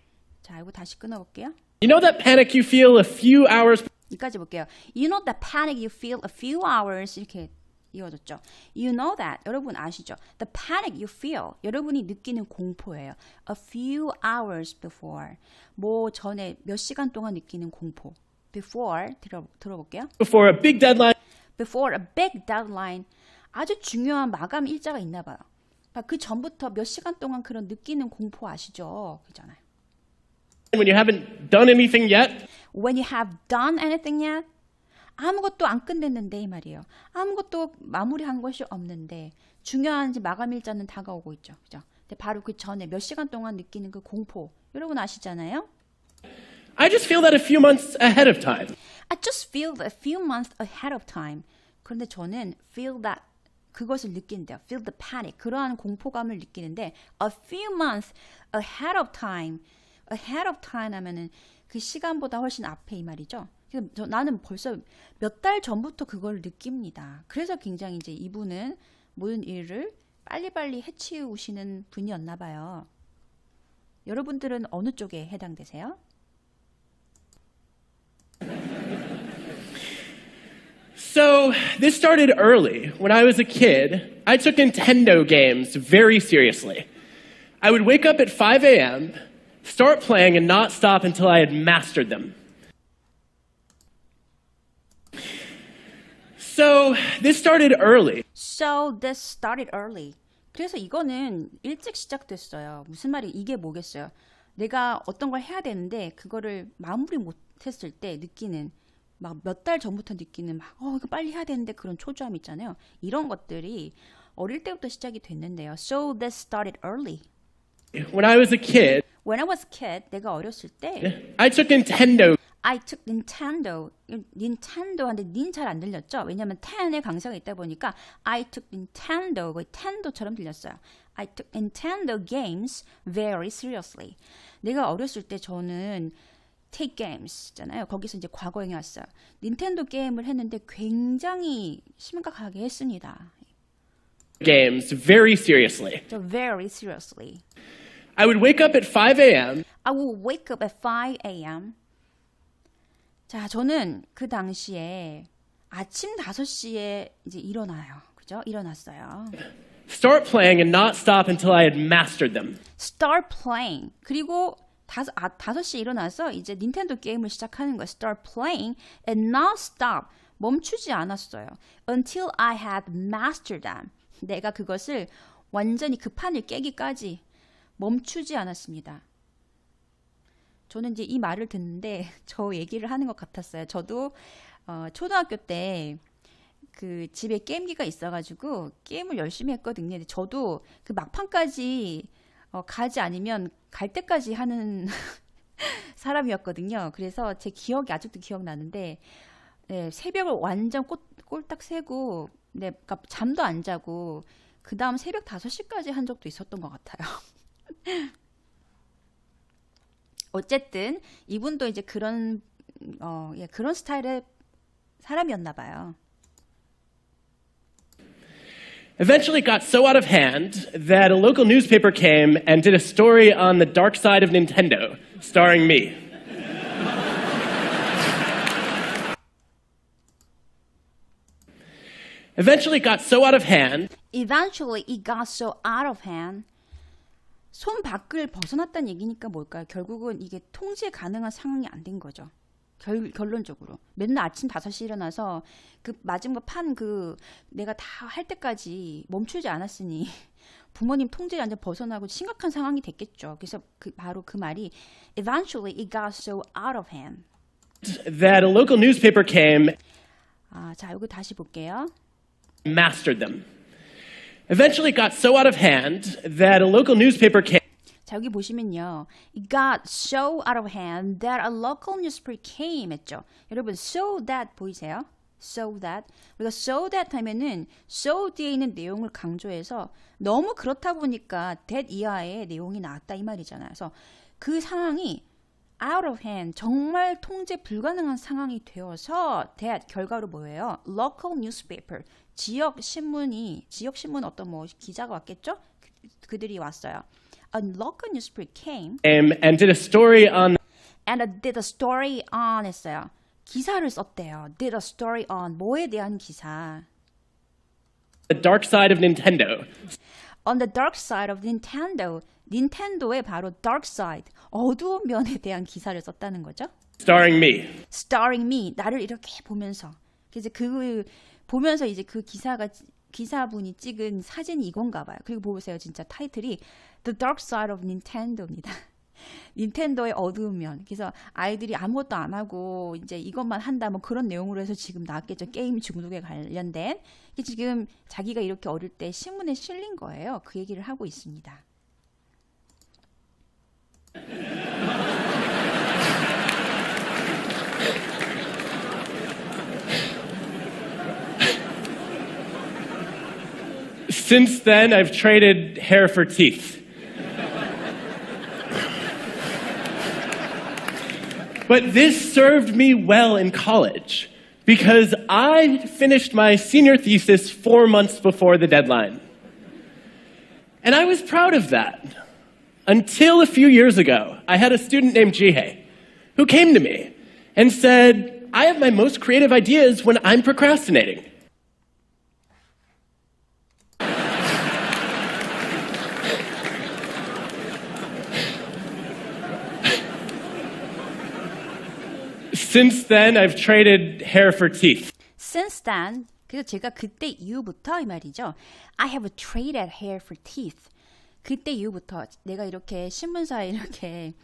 자, 이거 다시 끊어볼게요. You know that panic you feel a few hours. 여기까지 볼게요. You know the panic you feel a few hours 이렇게 이어졌죠. You know that. 여러분 아시죠? The panic you feel. 여러분이 느끼는 공포예요. A few hours before. 뭐 전에 몇 시간 동안 느끼는 공포. Before. 들어볼게요. Before a big deadline. Before a big deadline. 아주 중요한 마감 일자가 있나 봐요. 그 전부터 몇 시간 동안 그런 느끼는 공포 아시죠? 그잖아요. When you haven't done anything yet. When you have done anything yet. 아무것도 안 끝냈는데 이 말이에요. 아무것도 마무리한 것이 없는데 중요한 이제 마감 일자는 다가오고 있죠. 그죠? 근데 바로 그 전에 몇 시간 동안 느끼는 그 공포. 여러분 아시잖아요? I just feel that a few months ahead of time. I just feel a few months ahead of time. 그런데 저는 feel that 그것을 느낀대요. feel the panic. 그러한 공포감을 느끼는데 a few months ahead of time. ahead of time 하면은 그 시간보다 훨씬 앞에 이 말이죠. 그래서 나는 벌써 몇 달 전부터 그걸 느낍니다. 그래서 굉장히 이제 이분은 모든 일을 빨리빨리 해치우시는 분이었나 봐요. 여러분들은 어느 쪽에 해당되세요? So, this started early. When I was a kid, I took Nintendo games very seriously. I would wake up at 5 a.m., start playing, and not stop until I had mastered them. So, this started early. So this started early. 그래서 이거는 일찍 시작됐어요. 무슨 말이 이게 뭐겠어요? 내가 어떤 걸 해야 되는데 그거를 마무리 못했을 때 느끼는 막 몇 달 전부터 느끼는 막 이거 빨리 해야 되는데 그런 초조함 있잖아요. 이런 것들이 어릴 때부터 시작이 됐는데요. So this started early. When I was a kid, When I was a kid, 내가 어렸을 때 I took Nintendo I took Nintendo. Nintendo한테 닌 잘 안 들렸죠? 왜냐면 10의 강세가 있다 보니까 I took Nintendo, 거의 텐도처럼 들렸어요. I took Nintendo games very seriously. 내가 어렸을 때 저는 take games 잖아요. 거기서 이제 과거형이 왔어요. 닌텐도 게임을 했는데 굉장히 심각하게 했습니다. games very seriously. So very seriously. I would wake up at 5 a.m. I would wake up at 5 a.m. 자, 저는 그 당시에 아침 5시에 이제 일어나요. 그죠? 일어났어요. Start playing and not stop until I had mastered them. Start playing. 그리고 5시에 일어나서 이제 닌텐도 게임을 시작하는 거예요. Start playing and not stop. 멈추지 않았어요. Until I had mastered them. 내가 그것을 완전히 그 판을 깨기까지 멈추지 않았습니다. 저는 이제 이 말을 듣는데 저 얘기를 하는 것 같았어요. 저도 초등학교 때 그 집에 게임기가 있어가지고 게임을 열심히 했거든요. 근데 저도 그 막판까지 가지 않으면 갈 때까지 하는 사람이었거든요. 그래서 제 기억이 아직도 기억나는데 네, 새벽을 완전 꼴딱 새고 네, 그러니까 잠도 안 자고 그 다음 새벽 5시까지 한 적도 있었던 것 같아요. 어쨌든 이분도 이제 그런 그런 스타일의 사람이었나 봐요. Eventually it got so out of hand that a local newspaper came and did a story on the dark side of Nintendo, starring me. Eventually it got so out of hand Eventually it got so out of hand. 손 밖을 벗어났다는 얘기니까 뭘까요? 결국은 이게 통제 가능한 상황이 안 된 거죠. 결론적으로. 맨날 아침 5시 일어나서 그 마지막 판 내가 다 할 때까지 멈추지 않았으니 부모님 통제를 완전 벗어나고 심각한 상황이 됐겠죠. 그래서 바로 그 말이 Eventually it got so out of hand. that a local newspaper came 자, 여기 다시 볼게요. and mastered them. Eventually it got so out of hand that a local newspaper came 자, 여기 보시면요. It got so out of hand that a local newspaper came 했죠. 여러분, so that 보이세요? So that. 우리가 so that 하면은 so 뒤에 있는 내용을 강조해서 너무 그렇다 보니까 that 이하의 내용이 나왔다 이 말이잖아요. 그래서 그 상황이 out of hand, 정말 통제 불가능한 상황이 되어서 that 결과로 뭐예요? Local newspaper, 지역 신문 어떤 뭐 기자가 왔겠죠? 그들이 왔어요. A local newspaper came and did a story on and did a story on 했어요. 기사를 썼대요. Did a story on 뭐에 대한 기사? the dark side of Nintendo, On the dark side of Nintendo. 닌텐도의 바로 dark side, 어두운 면에 대한 기사를 썼다는 거죠. starring me. Starring me, 나를 이렇게 보면서. 그래서 보면서 이제 그 기사분이 찍은 사진이 이건가 봐요. 그리고 보세요. 진짜 타이틀이 The Dark Side of Nintendo입니다. 닌텐도의 어두운 면. 그래서 아이들이 아무것도 안 하고 이제 이것만 한다 뭐 그런 내용으로 해서 지금 나왔겠죠. 게임 중독에 관련된. 지금 자기가 이렇게 어릴 때 신문에 실린 거예요. 그 얘기를 하고 있습니다. Since then, I've traded hair for teeth. But this served me well in college because I finished my senior thesis 4 months before the deadline. And I was proud of that. Until a few years ago, I had a student named Jihei who came to me and said, I have my most creative ideas when I'm procrastinating. Since then, I've traded hair for teeth. Since then, 그래서 제가 그때 이후부터 이 말이죠. I have traded hair for teeth. 그때 이후부터 내가 이렇게 신문사에 이렇게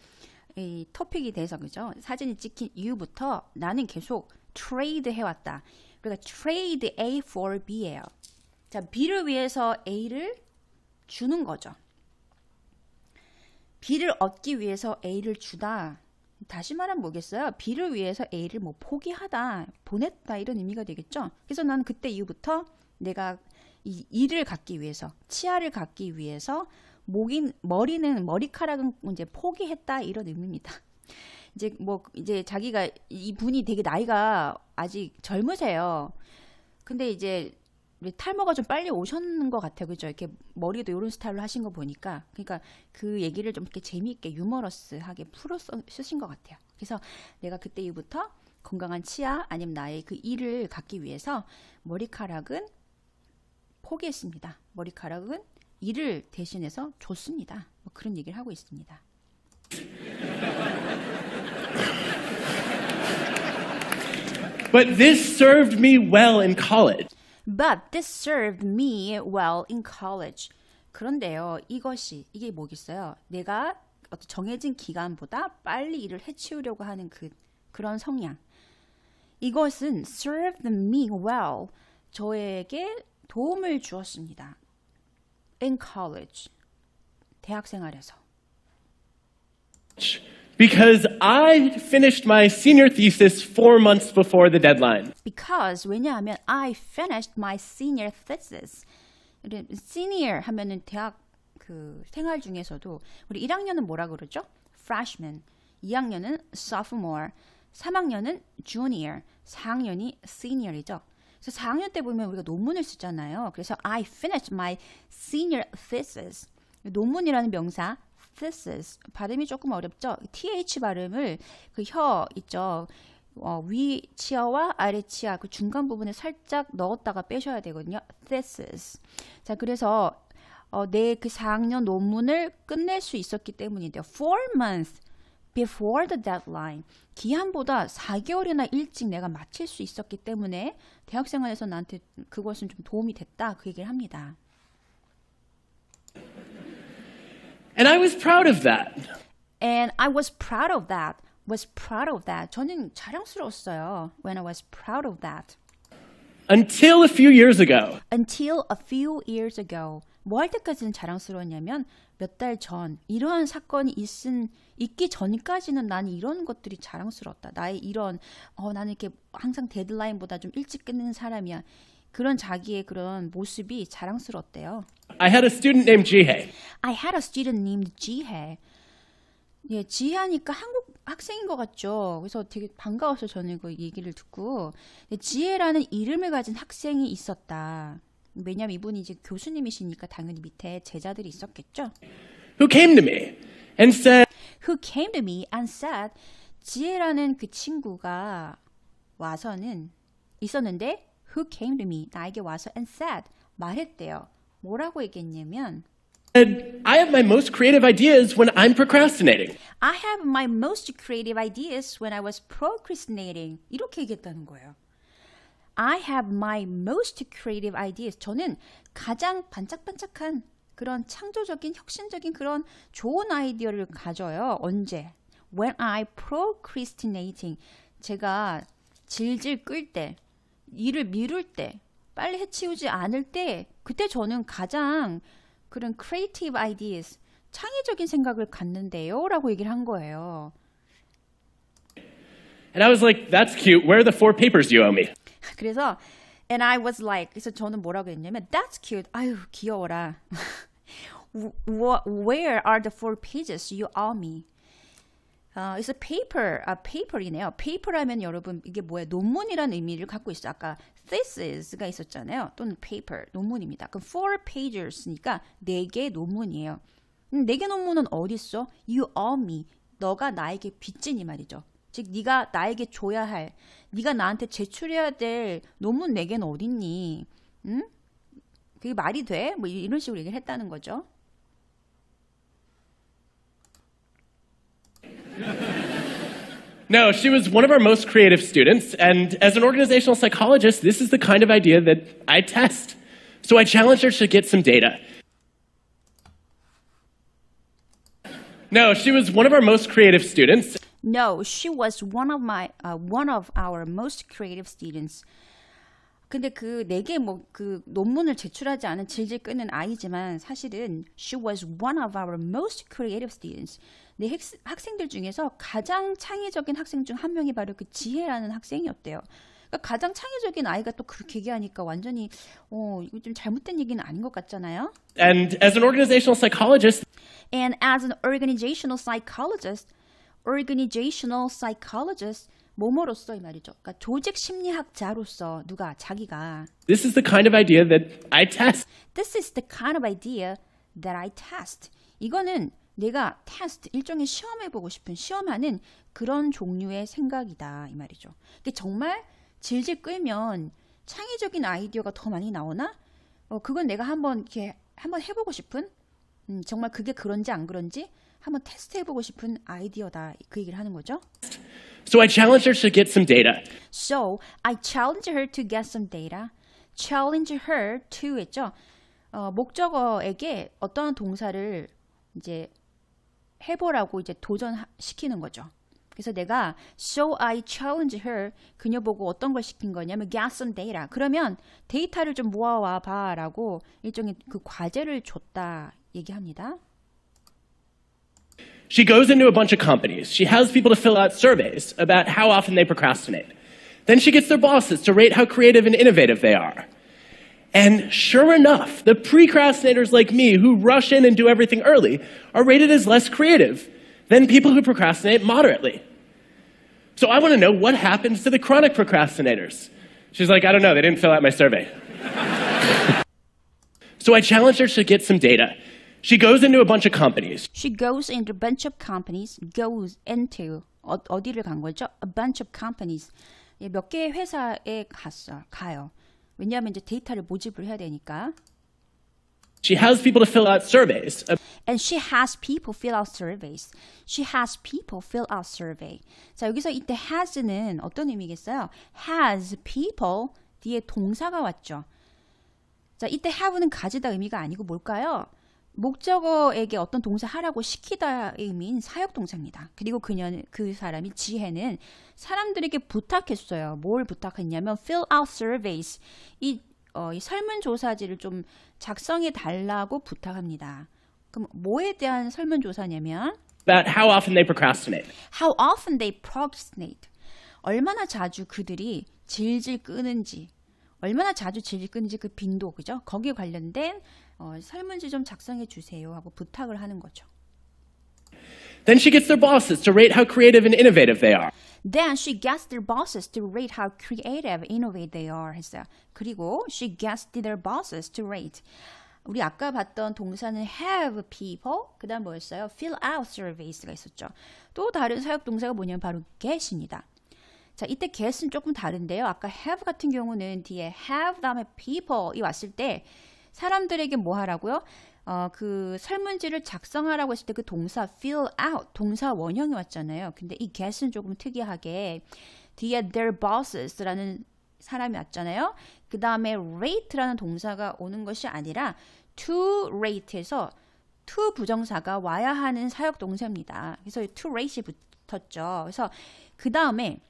이 토픽이 돼서 그죠? 사진이 찍힌 이후부터 나는 계속 trade 해왔다. 그러니까 trade A for B예요. 자, B를 위해서 A를 주는 거죠. B를 얻기 위해서 A를 주다. 다시 말하면 뭐겠어요? B를 위해서 A를 뭐 포기하다, 보냈다 이런 의미가 되겠죠. 그래서 나는 그때 이후부터 내가 이 일을 갖기 위해서, 치아를 갖기 위해서 머리카락은 이제 포기했다 이런 의미입니다. 이제 자기가 이 분이 되게 나이가 아직 젊으세요. 근데 이제 탈모가 좀 빨리 오셨는 것 같아요. 그죠? 이렇게 머리도 이런 스타일로 하신 거 보니까. 그러니까 그 얘기를 좀 이렇게 재미있게 유머러스하게 풀어 쓰신 것 같아요. 그래서 내가 그때 이후부터 건강한 치아 아니면 나의 그 이를 갖기 위해서 머리카락은 포기했습니다. 머리카락은 이를 대신해서 줬습니다. 뭐 그런 얘기를 하고 있습니다. But this served me well in college. But this served me well in college. 그런데요, 이게 뭐겠어요? 내가 어떤 정해진 기간보다 빨리 일을 해치우려고 하는 그런 성향. 이것은 served me well. 저에게 도움을 주었습니다. In college. 대학 생활에서. Because I finished my senior thesis 4 months before the deadline. Because 왜냐하면 I finished my senior thesis. senior 하면은 대학 그 생활 중에서도 우리 1학년은 뭐라 그러죠? freshman. 2학년은 sophomore. 3학년은 junior. 4학년이 senior이죠. 그래서 4학년 때 보면 우리가 논문을 쓰잖아요. 그래서 I finished my senior thesis. 논문이라는 명사 thesis 발음이 조금 어렵죠. th 발음을 그 혀 있죠. 위 치아와 아래 치아 그 중간 부분에 살짝 넣었다가 빼셔야 되거든요. thesis. 자, 그래서 내 그 4학년 논문을 끝낼 수 있었기 때문인데요. 4 months before the deadline. 기한보다 4개월이나 일찍 내가 마칠 수 있었기 때문에 대학생활에서 나한테 그것은 좀 도움이 됐다. 그 얘기를 합니다. And I was proud of that. And I was proud of that. Was proud of that. 저는 자랑스러웠어요. When I was proud of that. Until a few years ago. Until a few years ago. 뭐 할 때까지는 자랑스러웠냐면 몇 달 전 이러한 사건이 있기 전까지는 나는 이런 것들이 자랑스러웠다. 나의 이런 나는 이렇게 항상 데드라인보다 좀 일찍 끝내는 사람이야. 그런 자기의 그런 모습이 자랑스러웠대요. I had a student named Jihei. I had a student named Jihei. 예, 지혜하니까 한국 학생인 것 같죠. 그래서 되게 반가워서 저는 그 얘기를 듣고 지혜라는 이름을 가진 학생이 있었다. 왜냐면 이분이 이제 교수님이시니까 당연히 밑에 제자들이 있었겠죠. Who came to me and said, Who came to me and said, 지혜라는 그 친구가 와서는 있었는데 Who came to me, 나에게 와서 and said, 말했대요. 뭐라고 얘기했냐면 I have my most creative ideas when I'm procrastinating. I have my most creative ideas when I was procrastinating. 이렇게 얘기했다는 거예요. I have my most creative ideas. 저는 가장 반짝반짝한 그런 창조적인 혁신적인 그런 좋은 아이디어를 가져요. 언제? When I procrastinating. 제가 질질 끌 때, 일을 미룰 때, 빨리 해치우지 않을 때, 그때 저는 가장 그런 creative ideas, 창의적인 생각을 갖는데요 라고 얘기를 한 거예요. And I was like, that's cute. Where are the 4 papers you owe me? 그래서 and I was like, 그래서 저는 뭐라고 했냐면 that's cute. 아유 귀여워라. Where are the 4 pages you owe me? 그래서 paper이네요. paper하면 여러분 이게 뭐예요? 논문이라는 의미를 갖고 있어요. 아까 thesis가 있었잖아요. 또는 paper, 논문입니다. 그럼 4 pages니까 4개 논문이에요. 4개 논문은 어디 있어? You owe me. 너가 나에게 빚진 이 말이죠. 즉 네가 나에게 줘야 할, 네가 나한테 제출해야 될 논문 4개는 어딨니? 응? 그게 말이 돼? 뭐 이런 식으로 얘기를 했다는 거죠. No, she was one of our most creative students, and as an organizational psychologist, this is the kind of idea that I test. So I challenged her to get some data. No, she was one of our most creative students. No, she was one of our most creative students. 근데 그 4개 그 논문을 제출하지 않은 질질 끄는 아이지만 사실은 she was one of our most creative students. 내 학생들 중에서 가장 창의적인 학생 중 한 명이 바로 그 지혜라는 학생이었대요. 그러니까 가장 창의적인 아이가 또 그렇게 얘기하니까 완전히 이거 좀 잘못된 얘기는 아닌 것 같잖아요. And as an organizational psychologist, 뭐뭐로서 이 말이죠. 그러니까 조직 심리학자로서 누가 자기가 this is the kind of idea that I test. This is the kind of idea that I test. 이거는 내가 test 일종의 시험해보고 싶은 시험하는 그런 종류의 생각이다 이 말이죠. 이게 정말 질질 끌면 창의적인 아이디어가 더 많이 나오나? 그건 내가 한번 해보고 싶은 정말 그게 그런지 안 그런지 한번 테스트해보고 싶은 아이디어다 그 얘기를 하는 거죠. So I challenged her to get some data. So I challenged her to get some data. Challenge her to 했죠. 목적어에게 어떠한 동사를 이제 해보라고 이제 도전시키는 거죠. 그래서 내가 so I challenge her 그녀 보고 어떤 걸 시킨 거냐면 get some data. 그러면 데이터를 좀 모아와 봐라고 일종의 그 과제를 줬다 얘기합니다. She goes into a bunch of companies. She has people to fill out surveys about how often they procrastinate. Then she gets their bosses to rate how creative and innovative they are. And sure enough, the precrastinators like me who rush in and do everything early are rated as less creative than people who procrastinate moderately. So I want to know what happens to the chronic procrastinators. She's like, I don't know, they didn't fill out my survey. So I challenged her to get some data. She goes into a bunch of companies. She goes into a bunch of companies. Goes into 어디를 간 거죠? A bunch of companies. 몇 개의 회사에 가요. 왜냐하면 이제 데이터를 모집을 해야 되니까. She has people to fill out surveys. And she has people fill out surveys. She has people fill out survey. 자, 여기서 이때 has는 어떤 의미겠어요? Has people 뒤에 동사가 왔죠. 자, 이때 have는 가지다 의미가 아니고 뭘까요? 목적어에게 어떤 동사 하라고 시키다의 의미인 사역동사입니다. 그리고 그 사람이 지혜는 사람들에게 부탁했어요. 뭘 부탁했냐면 fill out surveys. 이 설문조사지를 좀 작성해 달라고 부탁합니다. 그럼 뭐에 대한 설문조사냐면 about how often they procrastinate. How often they procrastinate. 얼마나 자주 그들이 질질 끄는지, 얼마나 자주 질질 끄는지 그 빈도, 그죠? 거기에 관련된 설문지 좀 작성해 주세요 하고 부탁을 하는 거죠. Then she gets their bosses to rate how creative and innovative they are. Then she gets their bosses to rate how creative, innovative they are 했어요. 그리고 she gets their bosses to rate. 우리 아까 봤던 동사는 have people, 그 다음 뭐였어요? fill out surveys가 있었죠. 또 다른 사역 동사가 뭐냐면 바로 get입니다. 자, 이때 get은 조금 다른데요. 아까 have 같은 경우는 뒤에 have 다음에 people이 왔을 때 사람들에게 뭐 하라고요? 그 설문지를 작성하라고 했을 때 그 동사 fill out, 동사 원형이 왔잖아요. 근데 이 get은 조금 특이하게 뒤에 their bosses라는 사람이 왔잖아요. 그 다음에 rate라는 동사가 오는 것이 아니라 too late에서 to 부정사가 와야 하는 사역 동사입니다. 그래서 too late이 붙었죠. 그래서 그 다음에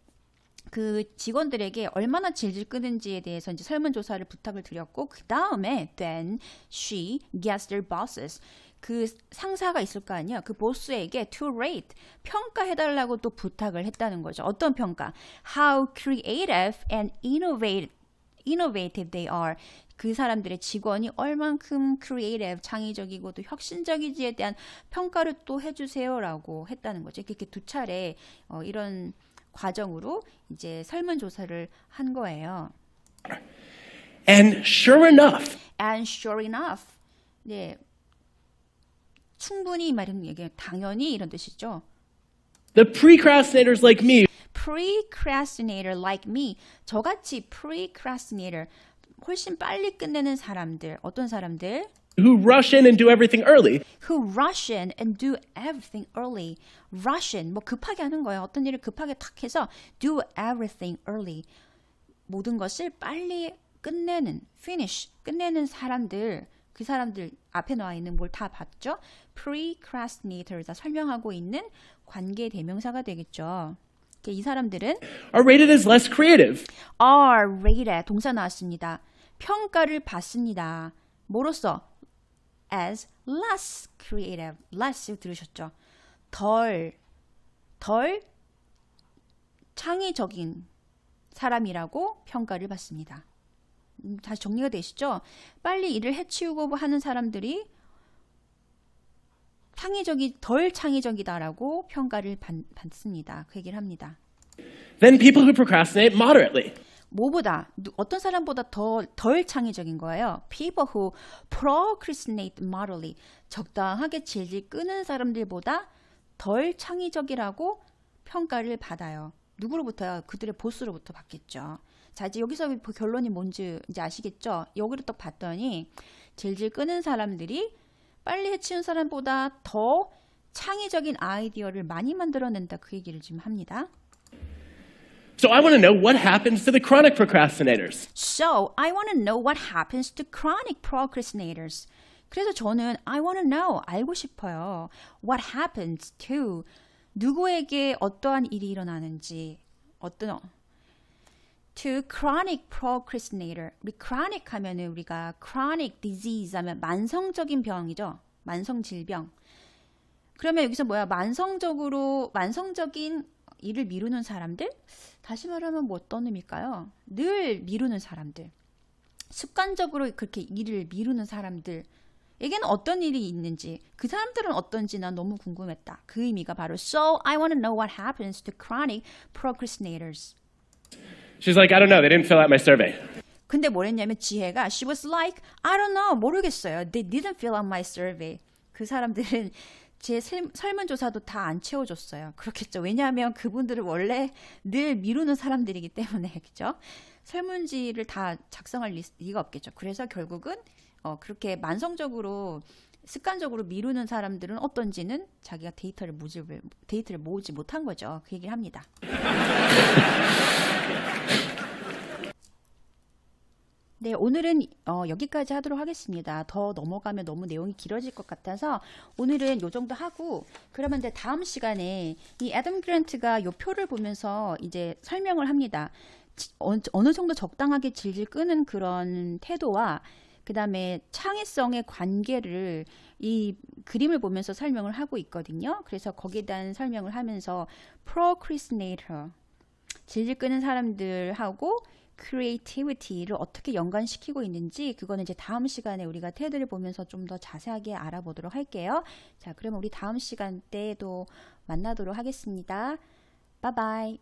그 직원들에게 얼마나 질질 끄는지에 대해서 이제 설문조사를 부탁을 드렸고, 그 다음에 then she gets their bosses. 그 상사가 있을 거 아니에요. 그 보스에게 to rate 평가해달라고 또 부탁을 했다는 거죠. 어떤 평가? How creative and innovative they are. 그 사람들의 직원이 얼만큼 creative, 창의적이고 또 혁신적인지에 대한 평가를 또 해주세요라고 했다는 거죠. 이렇게 두 차례 이런 과정으로 이제 설문조사를 한 거예요. And sure enough, 네, 충분히 말하는 얘기예요. 당연히 이런 뜻이죠. the procrastinators like me Procrastinator like me. 저같이 procrastinator, 훨씬 빨리 끝내는 사람들. 어떤 사람들? who rush in and do everything early. Who rush in and do everything early. Rush in, 뭐 급하게 하는 거예요. 어떤 일을 급하게 탁 해서 do everything early. 모든 것을 빨리 끝내는, finish, 끝내는 사람들. 그 사람들 앞에 나와 있는 뭘 다 봤죠? Procrastinator다 설명하고 있는 관계 대명사가 되겠죠. 이 사람들은 are rated as less creative. are rated, 동사 나왔습니다. 평가를 받습니다. 뭐로써? as less creative. less 들으셨죠? 덜 창의적인 사람이라고 평가를 받습니다. 다시 정리가 되시죠? 빨리 일을 해치우고 하는 사람들이 덜 창의적이다라고 평가를 받습니다. 그 얘기를 합니다. Then people who procrastinate moderately. 뭐보다 어떤 사람보다 덜 창의적인 거예요. People who procrastinate moderately. 적당하게 질질 끄는 사람들보다 덜 창의적이라고 평가를 받아요. 누구로부터요? 그들의 보스로부터 받겠죠. 자, 이제 여기서 결론이 뭔지 이제 아시겠죠? 여기를 딱 봤더니 질질 끄는 사람들이 빨리 해치운 사람보다 더 창의적인 아이디어를 많이 만들어낸다. 그 얘기를 지금 합니다. So I want to know what happens to the chronic procrastinators. So, I want to know what happens to chronic procrastinators. 그래서 저는 I want to know, 알고 싶어요. What happens to, 누구에게 어떠한 일이 일어나는지, to chronic procrastinator. 우리 chronic 하면은 우리가 chronic disease 하면 만성적인 병이죠. 만성 질병. 그러면 여기서 뭐야? 만성적인 일을 미루는 사람들? 다시 말하면 뭐 어떤 의미일까요? 늘 미루는 사람들. 습관적으로 그렇게 일을 미루는 사람들에게는 어떤 일이 있는지, 그 사람들은 어떤지 난 너무 궁금했다. 그 의미가 바로 So I want to know what happens to chronic procrastinators. She's like, I don't know. They didn't fill out my survey. 근데 뭐랬냐면 지혜가 She was like, I don't know. 모르겠어요. They didn't fill out my survey. 그 사람들은 제 설문조사도 다 안 채워줬어요. 그렇겠죠. 왜냐하면 그분들은 원래 늘 미루는 사람들이기 때문에 그죠? 설문지를 다 작성할 리가 없겠죠. 그래서 결국은 그렇게 만성적으로 습관적으로 미루는 사람들은 어떤지는 자기가 데이터를 모으지 못한 거죠. 그 얘기를 합니다. 네, 오늘은 여기까지 하도록 하겠습니다. 더 넘어가면 너무 내용이 길어질 것 같아서 오늘은 요 정도 하고, 그러면 이제 다음 시간에 이 애덤 그랜트가 요 표를 보면서 이제 설명을 합니다. 어느 정도 적당하게 질질 끄는 그런 태도와 그 다음에 창의성의 관계를 이 그림을 보면서 설명을 하고 있거든요. 그래서 거기에 대한 설명을 하면서 procrastinator, 질질 끄는 사람들하고 creativity를 어떻게 연관시키고 있는지, 그거는 이제 다음 시간에 우리가 테드를 보면서 좀 더 자세하게 알아보도록 할게요. 자, 그러면 우리 다음 시간 때도 만나도록 하겠습니다. 바이바이.